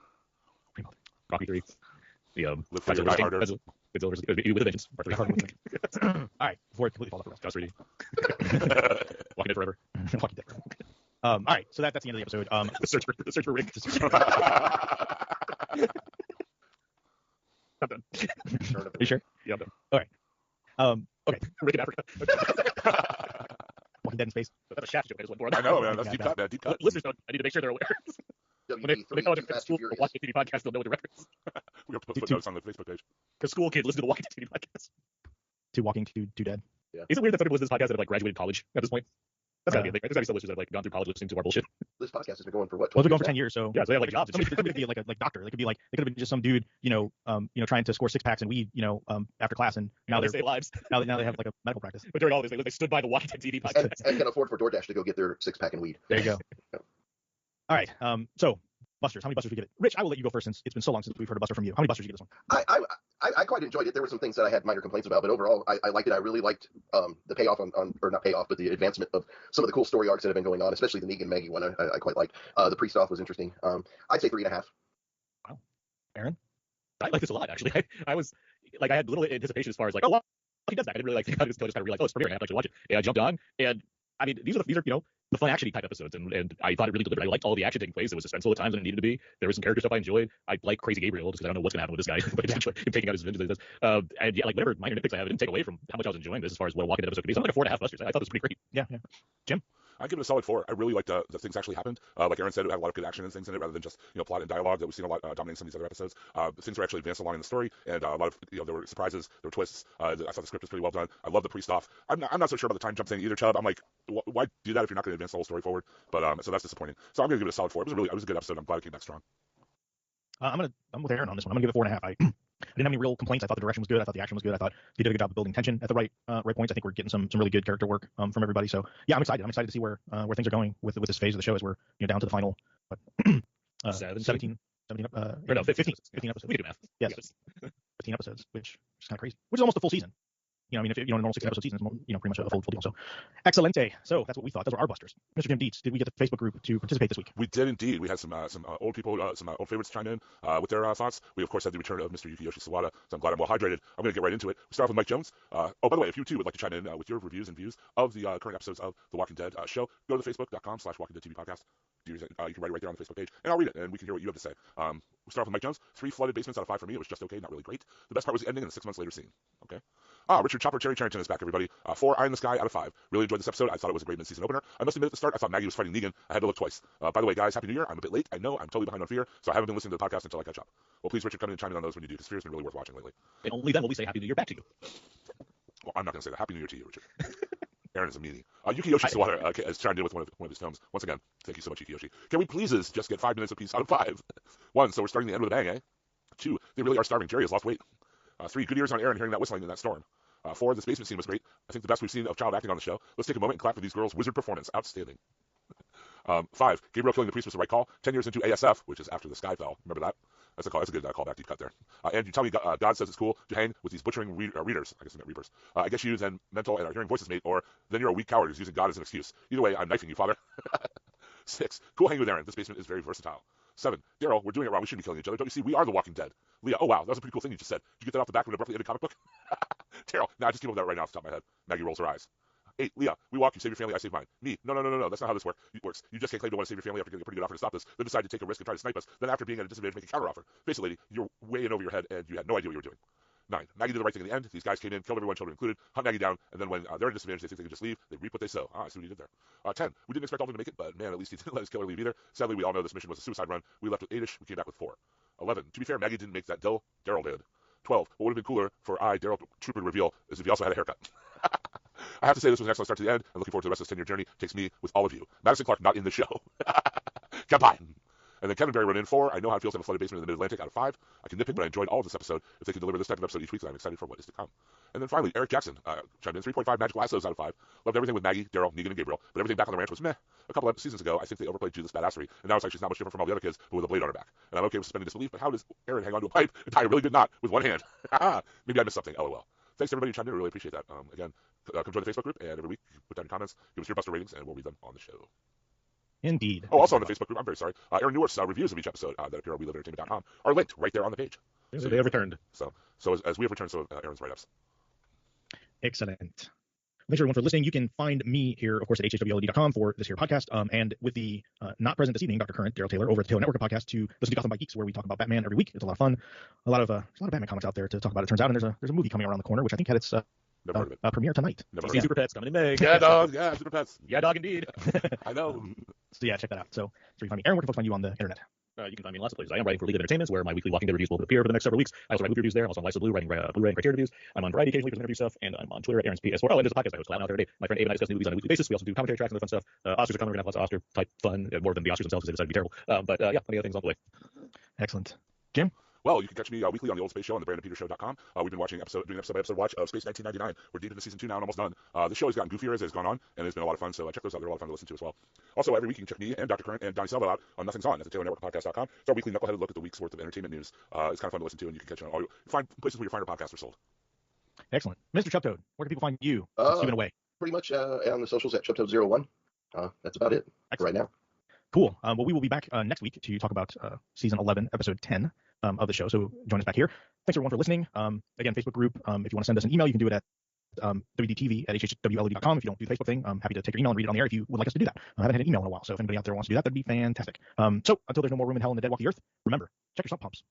Speaker 2: Rocky 3, the
Speaker 1: Live Free or Die Harder.
Speaker 2: Godzilla versus with a Vengeance, part 3,
Speaker 4: All right, before it completely falls off the rails.
Speaker 2: Joss 3D, Walking Dead Forever,
Speaker 4: Walking Dead. All right, so that's the end of the episode.
Speaker 2: the search for Rick. I'm done.
Speaker 4: Are you sure?
Speaker 2: Yeah, I'm done.
Speaker 4: Okay.
Speaker 2: Rick in Africa.
Speaker 4: Walking Dead in space.
Speaker 2: That's a Shaft joke. I just went for it.
Speaker 1: I know, man. That's
Speaker 4: Yeah,
Speaker 1: deep
Speaker 4: yeah.
Speaker 1: cut, man. Deep cut.
Speaker 2: Listeners don't. I need to make sure they're aware. When they
Speaker 3: WB3,
Speaker 2: call
Speaker 3: Too
Speaker 2: it
Speaker 3: Fast,
Speaker 2: school
Speaker 3: Too
Speaker 2: or
Speaker 3: Furious.
Speaker 2: watching TV podcast, they'll know the reference.
Speaker 1: We have to put
Speaker 4: Two-
Speaker 1: notes on the Facebook page.
Speaker 2: Because school kids listen to the Walking Dead TV podcast.
Speaker 4: To Walking to Dead.
Speaker 2: Is it weird that somebody listens to this podcast that have like graduated college at this point? That's gotta be a thing, right? There's gotta be some listeners that have like gone through college listening to our bullshit.
Speaker 3: This podcast has been going for what?
Speaker 4: Well,
Speaker 3: 12
Speaker 4: they're going for
Speaker 3: years
Speaker 4: 10 years, so
Speaker 2: Yeah, so they have like jobs. And
Speaker 4: somebody could be like doctor. They could be like they could have been just some dude, trying to score 6-packs and weed, after class, and now
Speaker 2: they
Speaker 4: they're
Speaker 2: save lives.
Speaker 4: now they have like a medical practice.
Speaker 2: But during all this, they stood by the Walking Dead TV
Speaker 3: now.
Speaker 2: podcast.
Speaker 3: And can afford for DoorDash to go get their 6-pack and weed.
Speaker 4: There you go. All right. So busters, how many busters we give it? Rich, I will let you go first since it's been so long since we've heard a buster from you. How many busters you give this one?
Speaker 3: I quite enjoyed it. There were some things that I had minor complaints about, but overall, I liked it. I really liked the payoff or not payoff, but the advancement of some of the cool story arcs that have been going on, especially the Negan Maggie one. I quite liked. The Priest-off was interesting. I'd say 3.5.
Speaker 4: Wow. Aaron?
Speaker 2: I like this a lot, actually. I was like, I had little anticipation as far as like, oh, well, he does that. I didn't really like it until I just kind of realized, oh, it's premiering. I have to actually watch it. And I jumped on, and I mean, these are the fun action type episodes, and I thought it really delivered. I liked all the action taking place. It was suspenseful at times when it needed to be. There was some character stuff I enjoyed. I like Crazy Gabriel just because I don't know what's gonna happen with this guy, but I just enjoy him taking out his vengeance. And yeah, like whatever minor nitpicks I have, it didn't take away from how much I was enjoying this as far as what a Walking Dead episode could be. So I'm like a 4.5 busters. I thought this was pretty great.
Speaker 4: Yeah. Jim?
Speaker 1: I give it a solid 4. I really liked that things actually happened. Like Aaron said, it had a lot of good action and things in it, rather than just plot and dialogue that we've seen a lot dominating some of these other episodes. Things were actually advanced along in the story, and a lot of there were surprises, there were twists. I thought the script was pretty well done. I love the Priest-off. I'm not so sure about the time jump thing either, Chubb. I'm like, why do that if you're not going to advance the whole story forward? But so that's disappointing. So I'm going to give it a solid 4. It was a good episode. I'm glad it came back strong.
Speaker 4: I'm with Aaron on this one. I'm gonna give it 4.5. I didn't have any real complaints. I thought the direction was good. I thought the action was good. I thought they did a good job of building tension at the right points. I think we're getting some really good character work from everybody. So yeah, I'm excited. I'm excited to see where things are going with this phase of the show as we're down to the final 17 or no 15 episodes.
Speaker 2: We can do math.
Speaker 4: Yes, 15 episodes, which is kind of crazy. Which is almost a full season. I mean, if a normal 6-episode season is pretty much a full deal. So, excelente. So that's what we thought. Those were our busters. Mr. Jim Dietz, did we get the Facebook group to participate this week?
Speaker 1: We did indeed. We had some old people, some old favorites chime in with their thoughts. We of course had the return of Mr. Yukiyoshi Sawada, so I'm glad I'm well hydrated. I'm going to get right into it. We start off with Mike Jones. Oh, by the way, if you too would like to chime in with your reviews and views of the current episodes of The Walking Dead show, go to the facebook.com/Walking Dead TV podcast. You can write it right there on the Facebook page, and I'll read it, and we can hear what you have to say. We start off with Mike Jones. 3 flooded basements out of 5 for me. It was just okay, not really great. The best part was the ending and the 6 months later scene. Okay. Richard Chopper Cherry Charrington is back, everybody. 4 Eye in the Sky out of 5. Really enjoyed this episode. I thought it was a great mid-season opener. I must admit at the start, I thought Maggie was fighting Negan. I had to look twice. By the way, guys, Happy New Year. I'm a bit late. I know. I'm totally behind on Fear, so I haven't been listening to the podcast until I catch up. Well, please, Richard, come in and chime in on those when you do, because Fear's been really worth watching lately.
Speaker 2: And only then will we say Happy New Year back to you.
Speaker 1: Well, I'm not going to say that. Happy New Year to you, Richard. Aaron is a meanie. Yukiyoshi Sawada has chimed in with one of his films. Once again, thank you so much, Yukiyoshi. Can we please just get 5 minutes apiece out of 5? 1, so we're starting the end with a bang, eh? 2, they really are starving. Jerry has lost weight. 3, good ears on Aaron hearing that whistling in that storm. 4, this basement scene was great. I think the best we've seen of child acting on the show. Let's take a moment and clap for these girls' wizard performance. Outstanding. 5, Gabriel killing the priest was the right call. 10 years into ASF, which is after the sky fell. Remember that? That's a good callback, deep cut there. And you tell me God says it's cool to hang with these butchering readers. I guess I meant reapers. I guess you then mental and are hearing voices mate, or then you're a weak coward who's using God as an excuse. Either way, I'm knifing you, Father. 6, cool hanging with Aaron. This basement is very versatile. 7, Daryl, we're doing it wrong. We shouldn't be killing each other. Don't you see? We are the Walking Dead. Leah, oh wow, that was a pretty cool thing you just said. Did you get that off the back of an abruptly ended comic book? Daryl, I just came up with that right now off the top of my head. Maggie rolls her eyes. 8, Leah, we walk, you save your family, I save mine. Me, no, that's not how this works. You just can't claim to want to save your family after getting a pretty good offer to stop this, then decide to take a risk and try to snipe us, then after being at a disadvantage make a counteroffer. Basically, lady, you're way in over your head and you had no idea what you were doing. 9, Maggie did the right thing in the end. These guys came in, killed everyone, children included, hunt Maggie down, and then when they're at a disadvantage, they think they can just leave. They reap what they sow. I see what he did there. 10, we didn't expect Alden to make it, but man, at least he didn't let his killer leave either. Sadly, we all know this mission was a suicide run. We left with 8-ish, we came back with 4. 11, to be fair, Maggie didn't make that deal. Daryl did. 12, what would have been cooler for Daryl Trooper to reveal is if he also had a haircut. I have to say this was an excellent start to the end. I'm looking forward to the rest of this 10-year journey. Takes me with all of you. Madison Clark not in the show. Goodbye. And then Kevin Berry wrote in 4. I know how it feels to have a flooded basement in the Mid-Atlantic out of 5. I can nitpick, but I enjoyed all of this episode. If they can deliver this type of episode each week, then I'm excited for what is to come. And then finally, Eric Jackson chimed in 3.5 magical lassos out of 5. Loved everything with Maggie, Daryl, Negan, and Gabriel, but everything back on the ranch was meh. A couple of seasons ago, I think they overplayed Judith's badassery, and now it's like she's not much different from all the other kids, but with a blade on her back. And I'm okay with suspending disbelief, but how does Aaron hang on to a pipe and tie a really good knot with one hand? Maybe I missed something. LOL. Thanks everybody who chimed in. I really appreciate that. Again, come join the Facebook group, and every week put down your comments, give us your buster ratings, and we'll read them on the show.
Speaker 4: Indeed.
Speaker 1: Oh, also on the Facebook group, I'm very sorry. Aaron Newer's reviews of each episode that appear on WeLiveEntertainment.com are linked right there on the page.
Speaker 2: So they have returned.
Speaker 1: So as we have returned, so Aaron's write-ups.
Speaker 4: Excellent. Thanks everyone for listening. You can find me here, of course, at hhwld.com for this here podcast. And with the not present this evening, Dr. Current, Daryl Taylor, over at the Taylor Network podcast to listen to Gotham by Geeks, where we talk about Batman every week. It's a lot of fun. There's a lot of Batman comics out there to talk about. It turns out, and there's a movie coming around the corner, which I think had its premiere tonight.
Speaker 2: Super Pets coming in May.
Speaker 1: Yeah, dog. Yeah, Super Pets.
Speaker 2: Yeah, dog, indeed.
Speaker 1: I know.
Speaker 4: So yeah, check that out. So you can find me. Aaron, where can folks find you on the internet?
Speaker 2: You can find me in lots of places. I am writing for League of Entertainments, where my weekly Walking Dead reviews will appear for the next several weeks. I also write movie reviews there. I'm also on Life's of Blue, writing Blu-ray and Criterion reviews. I'm on Variety occasionally for some interview stuff, and I'm on Twitter at Aaron's PS4. Oh, and there's a podcast I host, Cloud Out Every Day. My friend Abe and I discuss new movies on a weekly basis. We also do commentary tracks and other fun stuff. Oscars are coming. We're going to have lots of Oscar-type fun, more than the Oscars themselves, because they decided to be terrible. But yeah, plenty of things on the way.
Speaker 4: Excellent. Jim?
Speaker 1: Well, you can catch me weekly on the Old Space Show on the BrandonPetersShow.com. We've been doing episode by episode watch of Space 1999. We're deep into season 2 now and almost done. The show has gotten goofier as it's gone on, and it's been a lot of fun, so check those out. They're a lot of fun to listen to as well. Also, every week you can check me and Dr. Current and Donnie Selva out on Nothing's On. That's at TaylorNetworkPodcast.com. It's our weekly knuckleheaded look at the week's worth of entertainment news. It's kind of fun to listen to, and you can catch it on all find places where your finer podcasts are sold.
Speaker 4: Excellent. Mr. Chuptoad, where can people find you? Stewing away.
Speaker 3: Pretty much on the socials at Chuptoad01. That's about it right now.
Speaker 4: Cool. Well, we will be back next week to talk about season 11, episode 10 of the show. So join us back here. Thanks everyone for listening. Again, Facebook group. If you want to send us an email, you can do it at wdtv@hhwled.com. If you don't do the Facebook thing, I'm happy to take your email and read it on the air if you would like us to do that. I haven't had an email in a while, so if anybody out there wants to do that, that'd be fantastic. So until there's no more room in hell and the dead walk the earth, remember, check your sub pumps.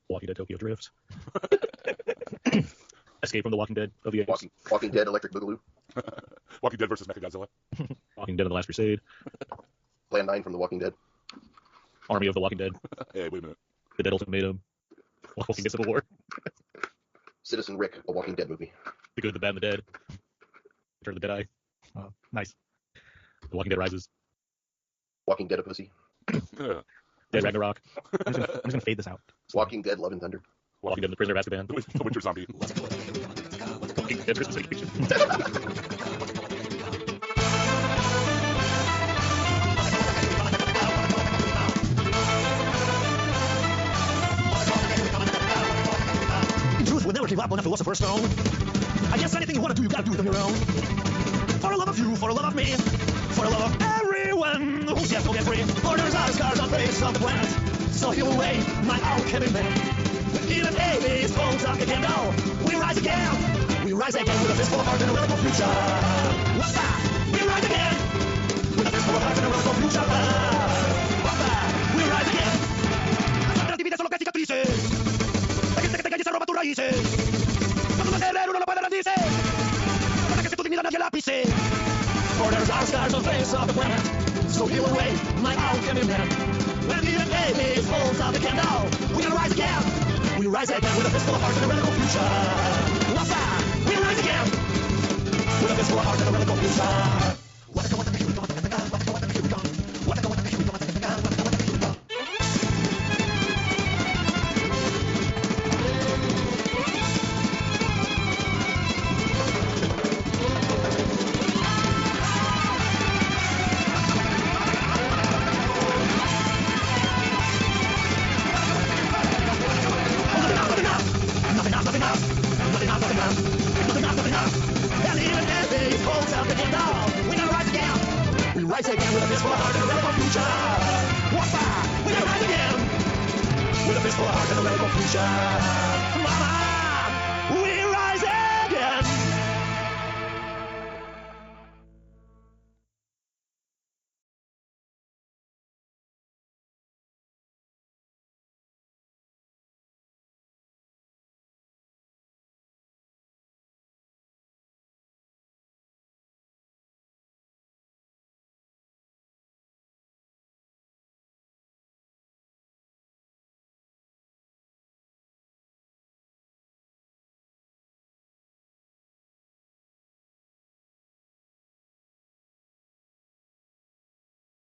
Speaker 2: Walking Dead Tokyo Drift. Escape from the Walking Dead of the Apes.
Speaker 3: Walking Dead Electric Boogaloo.
Speaker 1: Walking Dead versus Mechagodzilla.
Speaker 2: Walking Dead of the Last Crusade.
Speaker 3: Plan 9 from The Walking Dead.
Speaker 2: Army of the Walking Dead.
Speaker 1: Hey, wait a minute.
Speaker 2: The Dead Ultimatum. Walking Dead Civil War.
Speaker 3: Citizen Rick, a Walking Dead movie.
Speaker 2: The Good, the Bad, and the Dead. Return of the Deadeye.
Speaker 4: Nice.
Speaker 2: The Walking Dead Rises.
Speaker 3: Walking Dead a Pussy.
Speaker 2: Dead Ragnarok.
Speaker 4: I'm just gonna fade this out.
Speaker 3: Walking Dead Love and Thunder.
Speaker 2: Walking Dead and the Prisoner of Azkaban.
Speaker 1: The Winter Zombie.
Speaker 2: Walking Dead Christmas Vacation.
Speaker 5: Truth will never give up on a philosopher's stone. I guess anything you want to do, you gotta do it on your own. For the love of you, for the love of me, for the love of everyone who's yet to get free. Borders are scars on the face of the planet, so heal away my alchemy man. Even Hades folds up the candle. We rise again. We rise again with a fistful of heart and a relic of future. What's that? We rise again with a fistful of heart and a relic of future. What's that? We rise again. La divide solo que cicatrices. La gente que te calle se roba tus raíces. Cuando no se ve, uno no puede rendirse. Para que si tu dignidad nadie la pise. Borders are scars on the face of the planet, so heal away my alchemy man. When even Hades holds out the candle, we gonna rise again. We rise again with a fistful of heart and a relic of future. What's that? We rise again with a fistful of heart and a relic of future. And even Hades holds out the candle. We gonna rise again. We rise again with a fistful of heart and a relic of future. What's that? We gonna rise again with a fistful of heart and a relic of future. Mama!